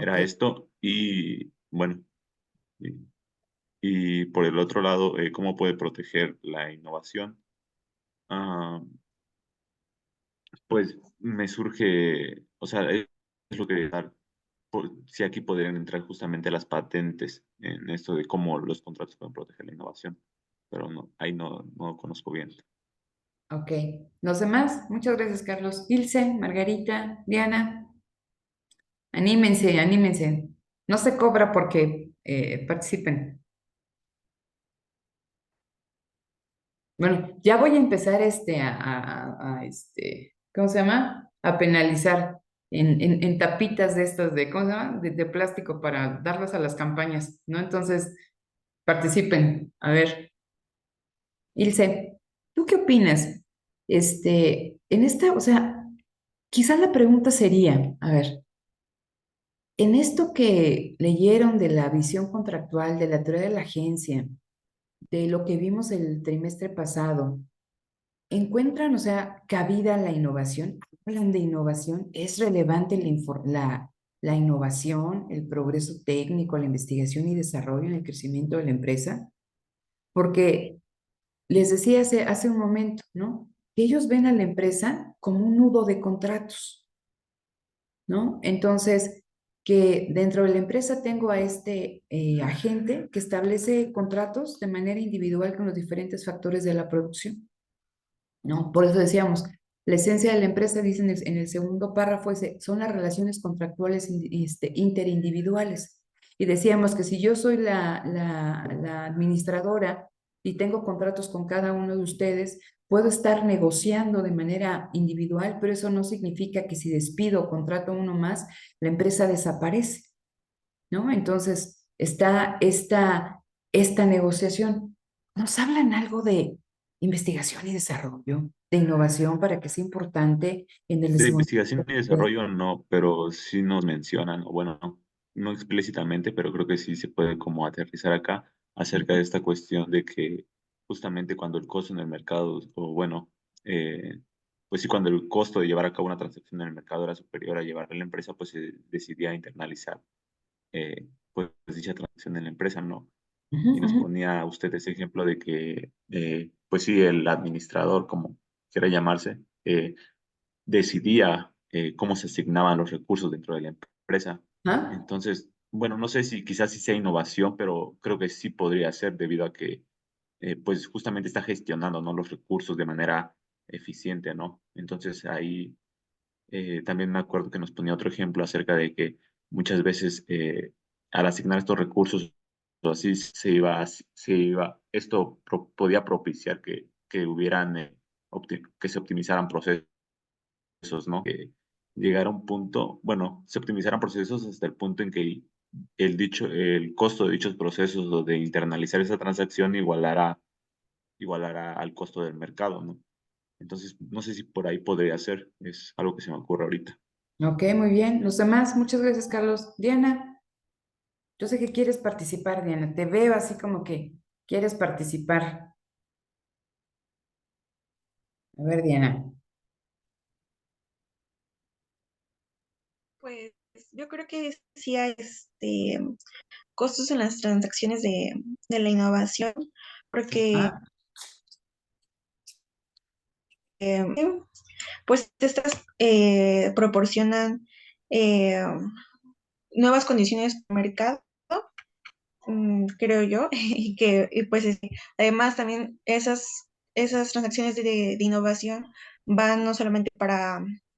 Era esto y bueno, y, y por el otro lado, ¿cómo puede proteger la innovación? Ah, pues me surge, o sea, es lo que si aquí podrían entrar justamente las patentes en esto de cómo los contratos pueden proteger la innovación, pero no, ahí no conozco bien. ok. Los demás, muchas gracias, Carlos. Ilse, Margarita, Diana, anímense, anímense. No se cobra porque participen. Bueno, ya voy a empezar ¿cómo se llama? A penalizar en tapitas de estas ¿cómo se llama? De plástico para darlas a las campañas, ¿no? Entonces, participen. A ver, Ilse, ¿tú qué opinas? O sea, quizás la pregunta sería, a ver, en esto que leyeron de la visión contractual, de la teoría de la agencia, de lo que vimos el trimestre pasado, ¿encuentran, o sea, cabida la innovación? ¿Hablan de innovación? ¿Es relevante la innovación, el progreso técnico, la investigación y desarrollo en el crecimiento de la empresa? Porque les decía hace un momento, ¿no? Que ellos ven a la empresa como un nudo de contratos, ¿no? Entonces, que dentro de la empresa tengo a este agente que establece contratos de manera individual con los diferentes factores de la producción, ¿no? Por eso decíamos, la esencia de la empresa, dice en el segundo párrafo, son las relaciones contractuales interindividuales. Y decíamos que si yo soy la administradora y tengo contratos con cada uno de ustedes, puedo estar negociando de manera individual, pero eso no significa que si despido o contrato a uno más, la empresa desaparece, ¿no? Entonces, está esta negociación. ¿Nos hablan algo de investigación y desarrollo, de innovación para que sea importante en el De desarrollo? investigación y desarrollo no, pero sí nos mencionan, o bueno, no explícitamente, pero creo que sí se puede como aterrizar acá acerca de esta cuestión de que justamente cuando el costo en el mercado, o bueno, pues sí, cuando el costo de llevar a cabo una transacción en el mercado era superior a llevarla a la empresa, pues se decidía internalizar pues dicha transacción en la empresa, ¿no? Ujú, Y nos ujú. ponía usted ese ejemplo de que, pues sí, el administrador, como quiera llamarse, decidía cómo se asignaban los recursos dentro de la empresa. ¿Ah? Entonces, bueno, no sé si quizás sí sea innovación, pero creo que sí podría ser debido a que, pues justamente está gestionando, ¿no? Los recursos de manera eficiente, ¿no? Entonces ahí también me acuerdo que nos ponía otro ejemplo acerca de que muchas veces al asignar estos recursos, o así esto podía propiciar que hubieran, que se optimizaran procesos, ¿no? Que llegara a un punto, bueno, se optimizaran procesos hasta el punto en que el costo de dichos procesos o de internalizar esa transacción igualara al costo del mercado, ¿no? Entonces, no sé si por ahí podría ser, es algo que se me ocurre ahorita. Ok, muy bien. Los demás, muchas gracias, Carlos. Diana, yo sé que quieres participar, Diana. Te veo así como que quieres participar. A ver, Diana. Pues yo creo que sí hay costos en las transacciones de la innovación, porque Ah, eh, pues estas proporcionan eh, nuevas condiciones de mercado, creo yo, y pues además también esas transacciones de innovación van no solamente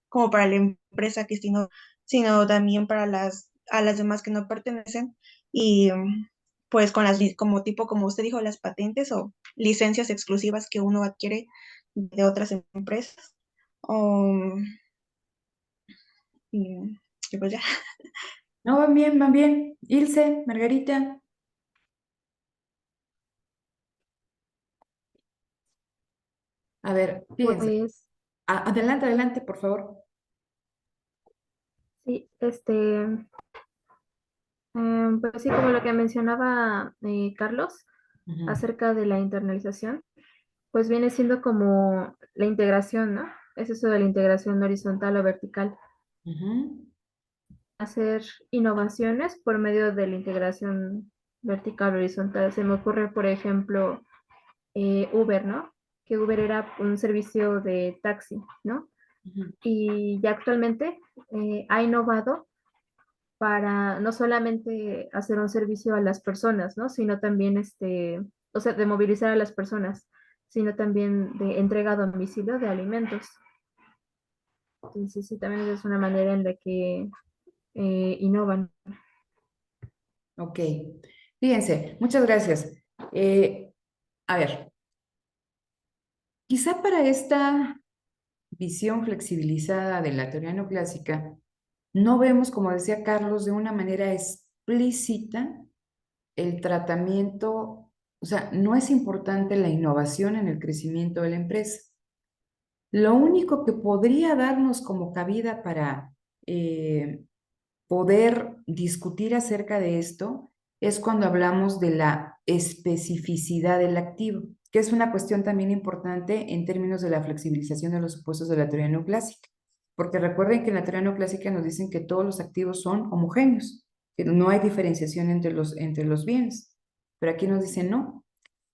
como para la empresa que sino también para a las demás que no pertenecen y pues con como tipo, como usted dijo, las patentes o licencias exclusivas que uno adquiere de otras empresas. O, y pues ya. no, van bien, van bien. Ilse, Margarita. A ver, fíjense. Pues Adelante, adelante, por favor. sí, pues sí, como lo que mencionaba Carlos Ujú, acerca de la internalización, pues viene siendo como la integración, ¿no? Es eso de la integración horizontal o vertical. ujú, Hacer innovaciones por medio de la integración vertical horizontal. Se me ocurre, por ejemplo, Uber, ¿no? Que Uber era un servicio de taxi, ¿no? ujú. Y ya actualmente ha innovado para no solamente hacer un servicio a las personas, ¿no? Sino también, o sea, de movilizar a las personas, sino también de entrega a domicilio de alimentos. Entonces, sí, también es una manera en la que innovan. Ok. Fíjense, muchas gracias. A ver, quizá para esta visión flexibilizada de la teoría neoclásica, no vemos, como decía Carlos, de una manera explícita el tratamiento, o sea, no es importante la innovación en el crecimiento de la empresa. Lo único que podría darnos como cabida para poder discutir acerca de esto es cuando hablamos de la especificidad del activo, que es una cuestión también importante en términos de la flexibilización de los supuestos de la teoría neoclásica. Porque recuerden que en la teoría neoclásica nos dicen que todos los activos son homogéneos, que no hay diferenciación entre los bienes. Pero aquí nos dicen no,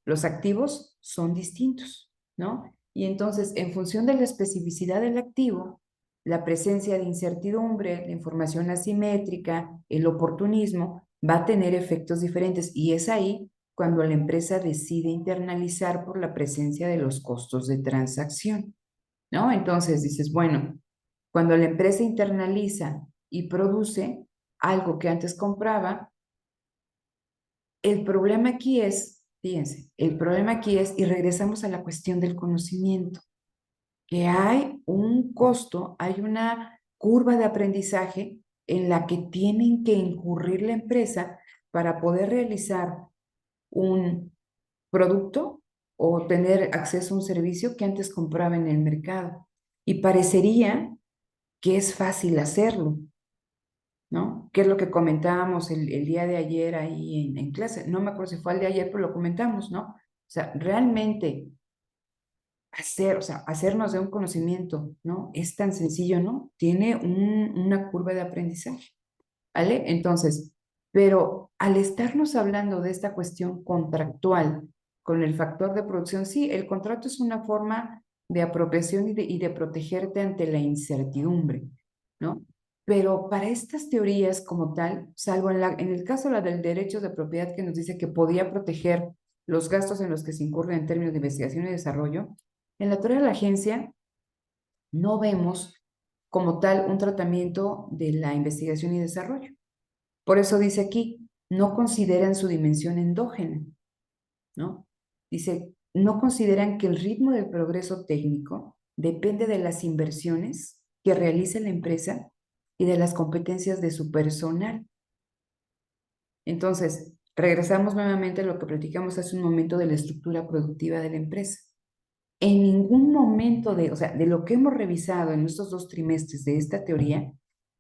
los activos son distintos, ¿no? Y entonces, en función de la especificidad del activo, la presencia de incertidumbre, la información asimétrica, el oportunismo, va a tener efectos diferentes. Y es ahí cuando la empresa decide internalizar por la presencia de los costos de transacción, ¿no? Entonces dices, bueno, cuando la empresa internaliza y produce algo que antes compraba, el problema aquí es, fíjense, el problema aquí es, y regresamos a la cuestión del conocimiento, que hay un costo, hay una curva de aprendizaje en la que tienen que incurrir la empresa para poder realizar un producto o tener acceso a un servicio que antes compraba en el mercado. Y parecería que es fácil hacerlo, ¿no? Que es lo que comentábamos el día de ayer ahí en clase. No me acuerdo si fue el de ayer, pero lo comentamos, ¿no? O sea, realmente o sea, hacernos de un conocimiento, ¿no? Es tan sencillo, ¿no? Tiene una curva de aprendizaje, ¿vale? Entonces, pero al estarnos hablando de esta cuestión contractual con el factor de producción, sí, el contrato es una forma de apropiación y de protegerte ante la incertidumbre, ¿no? Pero para estas teorías como tal, salvo en el caso la del derecho de propiedad que nos dice que podía proteger los gastos en los que se incurren en términos de investigación y desarrollo, en la teoría de la agencia no vemos como tal un tratamiento de la investigación y desarrollo. Por eso dice aquí, no consideran su dimensión endógena, ¿no? Dice, no consideran que el ritmo del progreso técnico depende de las inversiones que realice la empresa y de las competencias de su personal. Entonces, regresamos nuevamente a lo que platicamos hace un momento de la estructura productiva de la empresa. En ningún momento o sea, de lo que hemos revisado en estos 2 trimestres de esta teoría,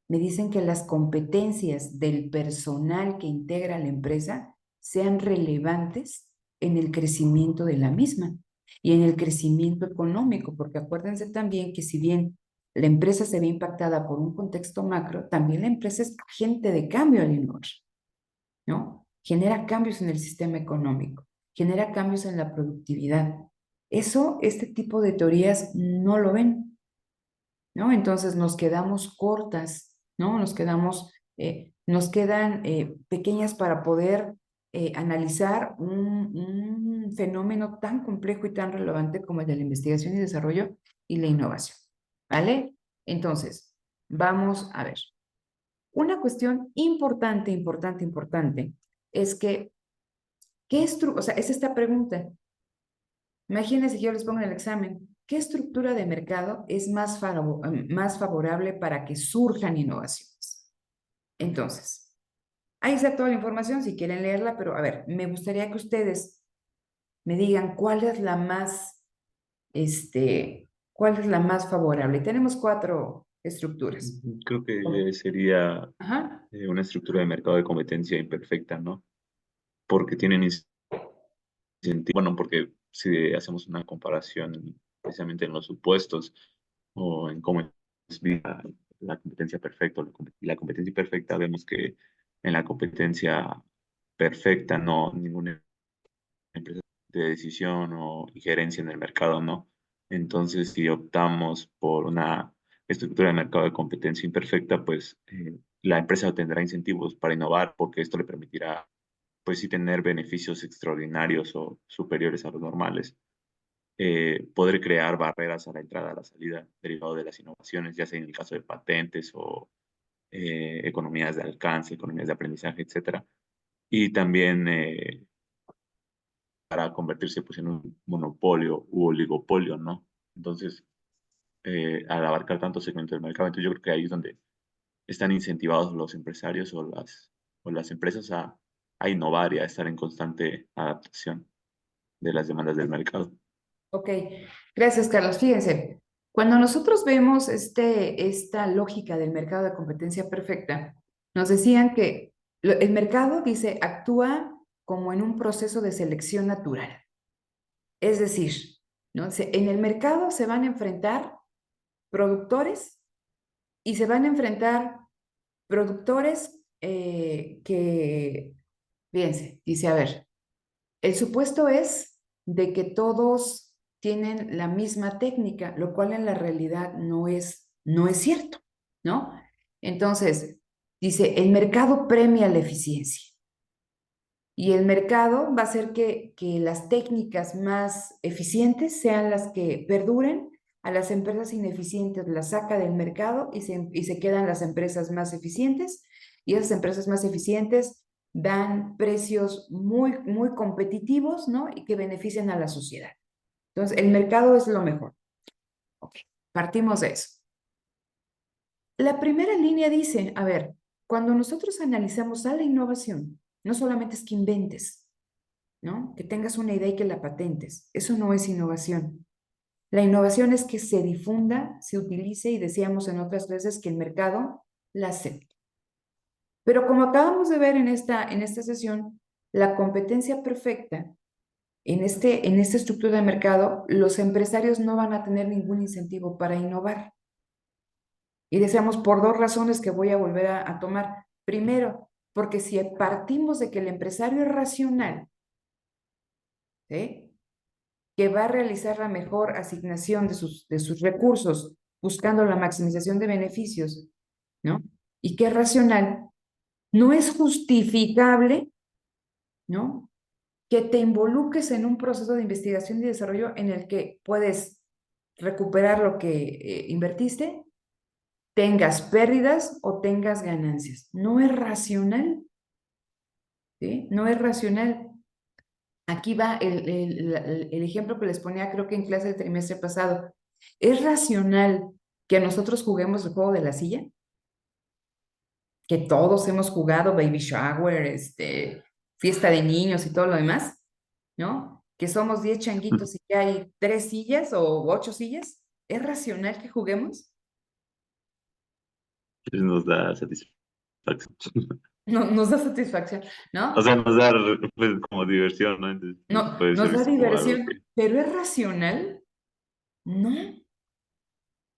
me dicen que las competencias del personal que integra la empresa sean relevantes en el crecimiento de la misma y en el crecimiento económico, porque acuérdense también que si bien la empresa se ve impactada por un contexto macro, también la empresa es agente de cambio al innovar, ¿no? Genera cambios en el sistema económico, genera cambios en la productividad. Eso, este tipo de teorías no lo ven, ¿no? Entonces nos quedamos cortas, ¿no? Nos quedan pequeñas para poder analizar un fenómeno tan complejo y tan relevante como el de la investigación y desarrollo y la innovación, ¿vale? Entonces, vamos a ver. Una cuestión importante, importante, importante es que, o sea, es esta pregunta. Imagínense que yo les pongo en el examen, ¿qué estructura de mercado es más favorable para que surjan innovaciones? Entonces, ahí está toda la información si quieren leerla, pero a ver, me gustaría que ustedes me digan cuál es la más favorable. Tenemos 4 estructuras. Creo que sería Ajá. una estructura de mercado de competencia imperfecta, ¿no? Porque tienen incentivo, bueno, porque si hacemos una comparación precisamente en los supuestos o en cómo es la competencia perfecta y la competencia imperfecta, vemos que en la competencia perfecta no ninguna empresa de decisión o injerencia en el mercado, ¿no? Entonces, si optamos por una estructura de mercado de competencia imperfecta, pues la empresa tendrá incentivos para innovar porque esto le permitirá, pues sí, tener beneficios extraordinarios o superiores a los normales. Poder crear barreras a la entrada, a la salida, derivado de las innovaciones, ya sea en el caso de patentes o economías de alcance, economías de aprendizaje, etcétera. y también para convertirse pues en un monopolio u oligopolio, ¿no? Entonces, al abarcar tantos segmentos del mercado, entonces yo creo que ahí es donde están incentivados los empresarios o las empresas a innovar y a estar en constante adaptación de las demandas del mercado. Ok, gracias, Carlos. Fíjense, cuando nosotros vemos esta lógica del mercado de competencia perfecta, nos decían que el mercado, dice, actúa como en un proceso de selección natural. Es decir, ¿no? En el mercado se van a enfrentar productores y se van a enfrentar productores que, fíjense, dice, a ver, el supuesto es de que todos tienen la misma técnica, lo cual en la realidad no es cierto, ¿no? Entonces, dice, el mercado premia la eficiencia y el mercado va a hacer que las técnicas más eficientes sean las que perduren, a las empresas ineficientes las saca del mercado y se quedan las empresas más eficientes y esas empresas más eficientes dan precios muy competitivos, ¿no? Y que benefician a la sociedad. Entonces, el mercado es lo mejor. Ok, partimos de eso. La primera línea dice, a ver, cuando nosotros analizamos a la innovación, no solamente es que inventes, ¿no? Que tengas una idea y que la patentes. Eso no es innovación. La innovación es que se difunda, se utilice y decíamos en otras veces que el mercado la acepte. Pero como acabamos de ver en esta sesión, la competencia perfecta, en esta estructura de mercado, los empresarios no van a tener ningún incentivo para innovar. Y decíamos por dos razones que voy a volver a tomar. Primero, porque si partimos de que el empresario es racional, ¿sí? Que va a realizar la mejor asignación de sus recursos, buscando la maximización de beneficios, ¿no? Y que es racional, no es justificable, ¿no? Que te involucres en un proceso de investigación y desarrollo en el que puedes recuperar lo que invertiste, tengas pérdidas o tengas ganancias. No es racional, ¿sí? No es racional. Aquí va el ejemplo que les ponía, creo que en clase del trimestre pasado. ¿Es racional que nosotros juguemos el juego de la silla? Que todos hemos jugado baby shower, fiesta de niños y todo lo demás, ¿no? Que somos 10 changuitos y que hay 3 sillas o 8 sillas. ¿Es racional que juguemos? Pues nos da satisfacción. No, nos da satisfacción, ¿no? O sea, nos da pues, como diversión, ¿no? Entonces, pues, No, puede nos ser da visto como algo diversión, pero ¿es racional? No,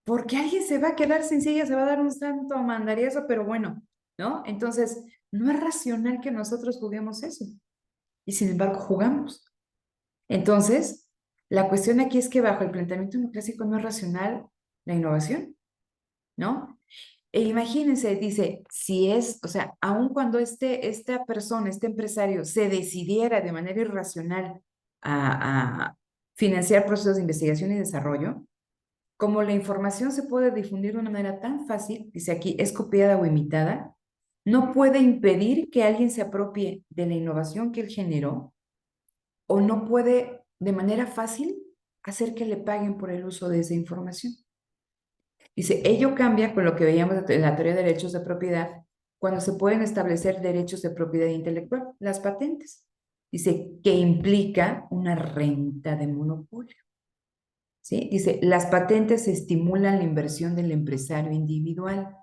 porque alguien se va a quedar sin silla, se va a dar un santo mandariazo, pero bueno, ¿no? Entonces, no es racional que nosotros juguemos eso. Y sin embargo, jugamos. Entonces, la cuestión aquí es que bajo el planteamiento neoclásico no es racional la innovación, ¿no? E imagínense, dice, si es, o sea, aun cuando esta persona, este empresario, se decidiera de manera irracional a financiar procesos de investigación y desarrollo, como la información se puede difundir de una manera tan fácil, dice aquí, es copiada o imitada, no puede impedir que alguien se apropie de la innovación que él generó o no puede de manera fácil hacer que le paguen por el uso de esa información. Dice, ello cambia con lo que veíamos en la teoría de derechos de propiedad, cuando se pueden establecer derechos de propiedad intelectual, las patentes. Dice, que implica una renta de monopolio. ¿Sí? Dice, las patentes estimulan la inversión del empresario individual.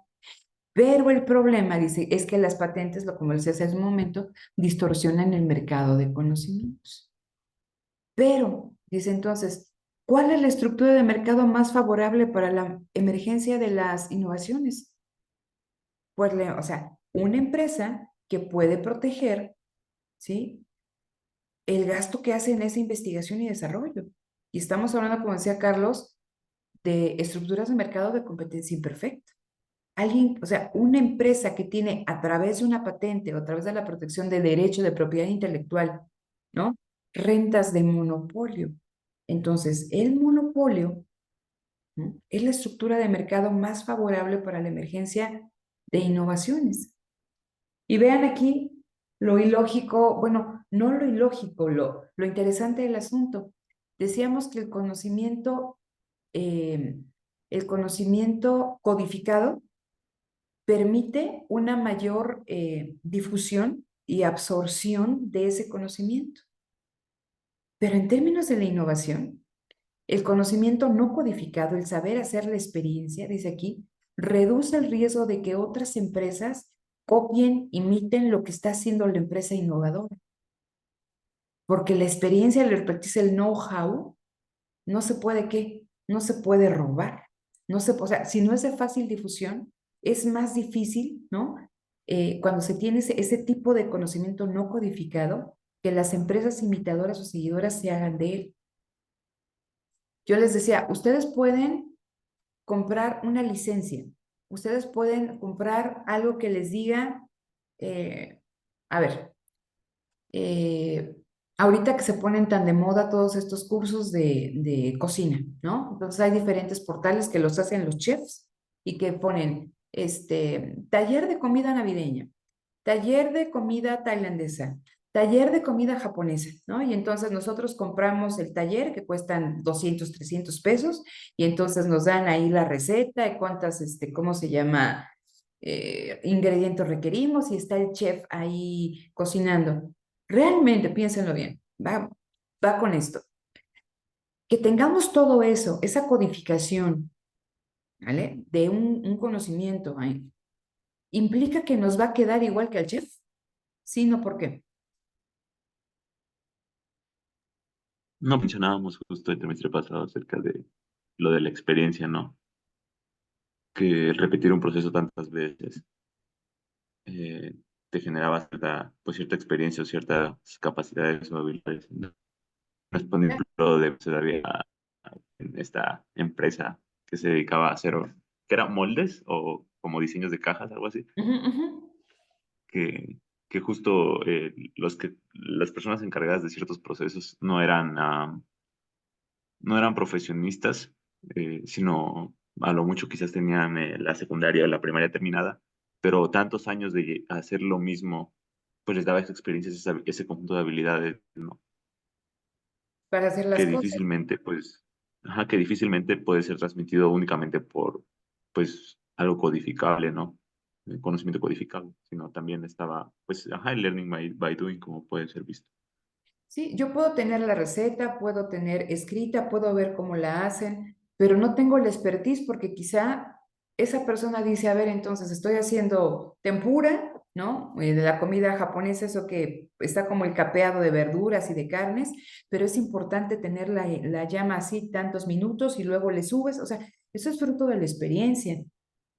Pero el problema, dice, es que las patentes, como decía hace un momento, distorsionan el mercado de conocimientos. Pero, dice entonces, ¿cuál es la estructura de mercado más favorable para la emergencia de las innovaciones? Pues, o sea, una empresa que puede proteger, ¿sí? El gasto que hace en esa investigación y desarrollo. Y estamos hablando, como decía Carlos, de estructuras de mercado de competencia imperfecta. Alguien, o sea, una empresa que tiene a través de una patente o a través de la protección de derecho de propiedad intelectual, ¿no? Rentas de monopolio. Entonces, el monopolio, ¿no? Es la estructura de mercado más favorable para la emergencia de innovaciones. Y vean aquí lo ilógico, bueno, no lo ilógico, lo interesante del asunto. Decíamos que el conocimiento codificado permite una mayor difusión y absorción de ese conocimiento. Pero en términos de la innovación, el conocimiento no codificado, el saber hacer la experiencia, dice aquí, reduce el riesgo de que otras empresas copien, imiten lo que está haciendo la empresa innovadora. Porque la experiencia, el expertise, el know-how, no se puede, ¿qué? No se puede robar. No se, o sea, si no es de fácil difusión, es más difícil, ¿no? Cuando se tiene ese tipo de conocimiento no codificado, que las empresas imitadoras o seguidoras se hagan de él. Yo les decía, ustedes pueden comprar una licencia, ustedes pueden comprar algo que les diga, a ver, ahorita que se ponen tan de moda todos estos cursos de cocina, ¿no? Entonces hay diferentes portales que los hacen los chefs y que ponen taller de comida navideña, taller de comida tailandesa, taller de comida japonesa, ¿no? Y entonces nosotros compramos el taller que cuestan 200, 300 pesos y entonces nos dan ahí la receta y cuántas, ¿cómo se llama? Ingredientes requerimos y está el chef ahí cocinando. Realmente, piénsenlo bien, va con esto. Que tengamos todo eso, esa codificación, ¿vale? De un conocimiento ahí, implica que nos va a quedar igual que al chef. Sí, no, ¿por qué? No mencionábamos justo el trimestre pasado acerca de lo de la experiencia, ¿no? Que repetir un proceso tantas veces eh, te generaba pues, cierta experiencia o ciertas capacidades o habilidades, ¿no? No es por ejemplo de se había en esta empresa que se dedicaba a hacer, que era moldes o como diseños de cajas, algo así, Ujú, ujú. que justo las personas encargadas de ciertos procesos no eran profesionistas, sino a lo mucho quizás tenían la secundaria o la primaria terminada, pero tantos años de hacer lo mismo, pues les daba esa experiencia, ese conjunto de habilidades, ¿no? Para hacer las Que cosas. difícilmente, pues, ajá, que difícilmente puede ser transmitido únicamente por, pues, algo codificable, ¿no? El conocimiento codificable, sino también estaba, pues, ajá, el learning by doing, como puede ser visto. Sí, yo puedo tener la receta, puedo tener escrita, puedo ver cómo la hacen, pero no tengo la expertise porque quizá esa persona dice, a ver, entonces estoy haciendo tempura, ¿no? De la comida japonesa, eso que está como el capeado de verduras y de carnes, pero es importante tener la llama así tantos minutos y luego le subes, o sea, eso es fruto de la experiencia.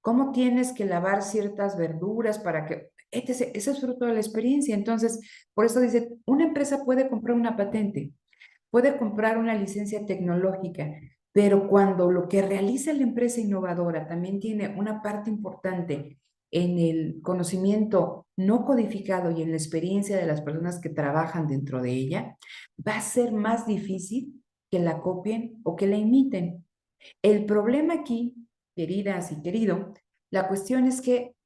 ¿Cómo tienes que lavar ciertas verduras para que, etc.? Eso es fruto de la experiencia. Entonces, por eso dice, una empresa puede comprar una patente, puede comprar una licencia tecnológica, pero cuando lo que realiza la empresa innovadora también tiene una parte importante en el conocimiento no codificado y en la experiencia de las personas que trabajan dentro de ella, va a ser más difícil que la copien o que la imiten. El problema aquí, queridas y querido, la cuestión es que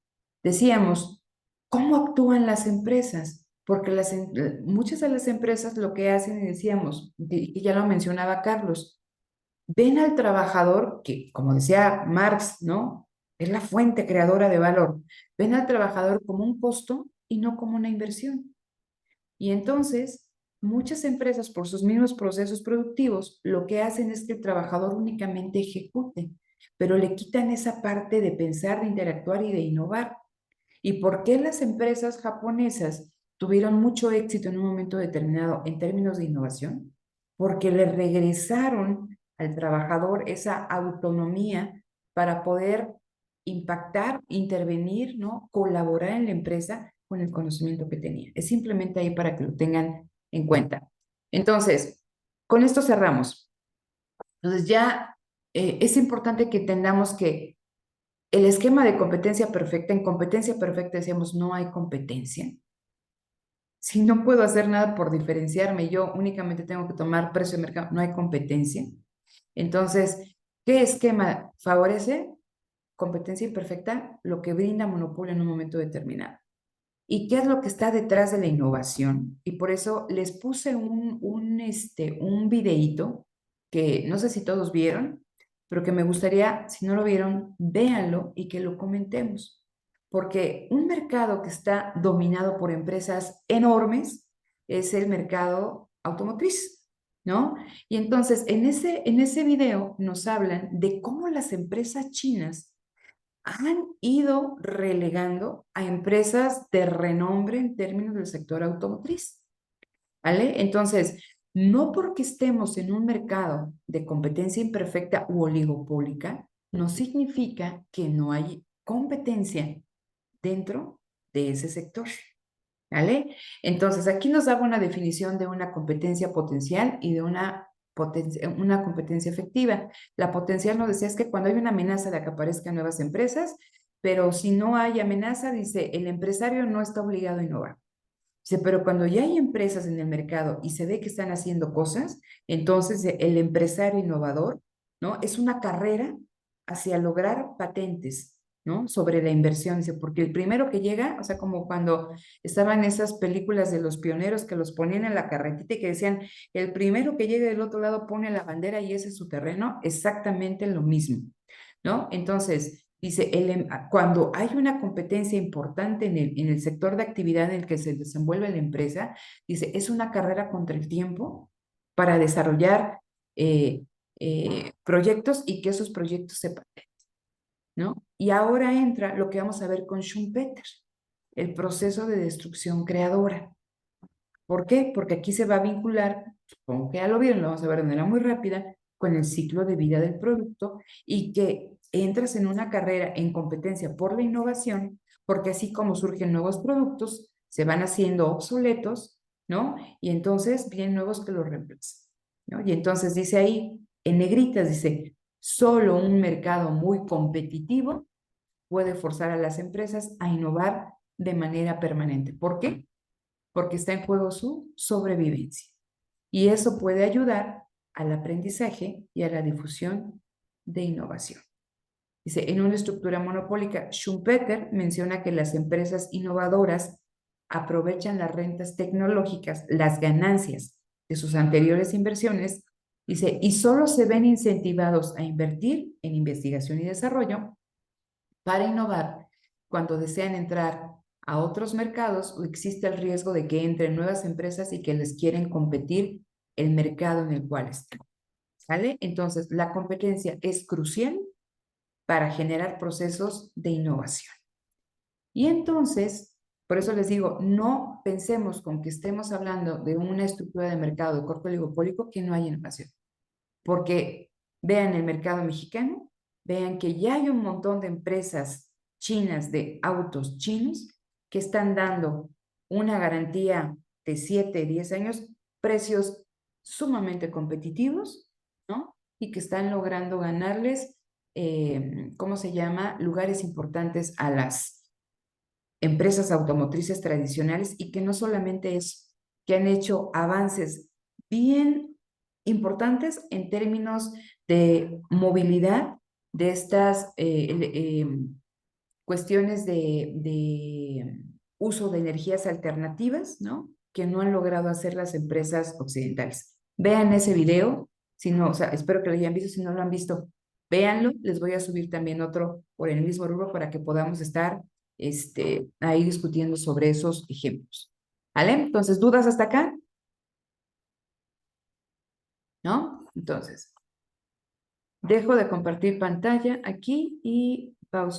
decíamos, ¿cómo actúan las empresas? Porque muchas de las empresas lo que hacen, y decíamos, y ya lo mencionaba Carlos, ven al trabajador, que como decía Marx, ¿no? Es la fuente creadora de valor. Ven al trabajador como un costo y no como una inversión. Y entonces, muchas empresas, por sus mismos procesos productivos, lo que hacen es que el trabajador únicamente ejecute, pero le quitan esa parte de pensar, de interactuar y de innovar. ¿Y por qué las empresas japonesas tuvieron mucho éxito en un momento determinado en términos de innovación? Porque le regresaron al trabajador esa autonomía para poder impactar, intervenir, ¿no? Colaborar en la empresa con el conocimiento que tenía. Es simplemente ahí para que lo tengan en cuenta. Entonces, con esto cerramos. Entonces ya es importante que entendamos que el esquema de competencia perfecta, en competencia perfecta decíamos, no hay competencia. Si no puedo hacer nada por diferenciarme, yo únicamente tengo que tomar precio de mercado, no hay competencia. Entonces, ¿qué esquema favorece? Competencia imperfecta, lo que brinda monopolio en un momento determinado. ¿Y qué es lo que está detrás de la innovación? Y por eso les puse un videíto que no sé si todos vieron, pero que me gustaría, si no lo vieron, véanlo y que lo comentemos. Porque un mercado que está dominado por empresas enormes es el mercado automotriz, ¿no? Y entonces en ese video nos hablan de cómo las empresas chinas han ido relegando a empresas de renombre en términos del sector automotriz, ¿vale? Entonces, no porque estemos en un mercado de competencia imperfecta u oligopólica, no significa que no hay competencia dentro de ese sector, ¿vale? Entonces, aquí nos daba una definición de una competencia potencial y de una competencia efectiva. La potencial nos decía es que cuando hay una amenaza de que aparezcan nuevas empresas, pero si no hay amenaza, dice, el empresario no está obligado a innovar. Dice, pero cuando ya hay empresas en el mercado y se ve que están haciendo cosas, entonces el empresario innovador, ¿no? Es una carrera hacia lograr patentes, ¿no? Sobre la inversión, dice, porque el primero que llega, o sea, como cuando estaban esas películas de los pioneros que los ponían en la carretita y que decían, el primero que llegue del otro lado pone la bandera y ese es su terreno, exactamente lo mismo, ¿no? Entonces, dice, cuando hay una competencia importante en el sector de actividad en el que se desenvuelve la empresa, dice, es una carrera contra el tiempo para desarrollar proyectos y que esos proyectos se patenten, ¿no? Y ahora entra lo que vamos a ver con Schumpeter, el proceso de destrucción creadora. ¿Por qué? Porque aquí se va a vincular, supongo que ya lo vieron, lo vamos a ver de manera muy rápida, con el ciclo de vida del producto y que entras en una carrera en competencia por la innovación, porque así como surgen nuevos productos, se van haciendo obsoletos, ¿no? Y entonces vienen nuevos que los reemplazan, ¿no? Y entonces dice ahí, en negritas, dice, solo un mercado muy competitivo puede forzar a las empresas a innovar de manera permanente. ¿Por qué? Porque está en juego su sobrevivencia. Y eso puede ayudar al aprendizaje y a la difusión de innovación. Dice, en una estructura monopólica, Schumpeter menciona que las empresas innovadoras aprovechan las rentas tecnológicas, las ganancias de sus anteriores inversiones, dice, y solo se ven incentivados a invertir en investigación y desarrollo para innovar cuando desean entrar a otros mercados o existe el riesgo de que entren nuevas empresas y que les quieren competir el mercado en el cual están. ¿Vale? Entonces, la competencia es crucial para generar procesos de innovación. Y entonces, por eso les digo, no pensemos con que estemos hablando de una estructura de mercado de corte oligopólico que no hay innovación. Porque vean el mercado mexicano, vean que ya hay un montón de empresas chinas de autos chinos que están dando una garantía de 7, 10 años, precios sumamente competitivos, ¿no? Y que están logrando ganarles, ¿cómo se llama? Lugares importantes a las empresas automotrices tradicionales y que no solamente es que han hecho avances bien importantes en términos de movilidad de estas cuestiones de uso de energías alternativas, ¿no? Que no han logrado hacer las empresas occidentales. Vean ese video, si no, o sea, espero que lo hayan visto, si no lo han visto, véanlo, les voy a subir también otro por el mismo rubro para que podamos estar ahí discutiendo sobre esos ejemplos. ¿Vale? Entonces, ¿dudas hasta acá? ¿No? Entonces, dejo de compartir pantalla aquí y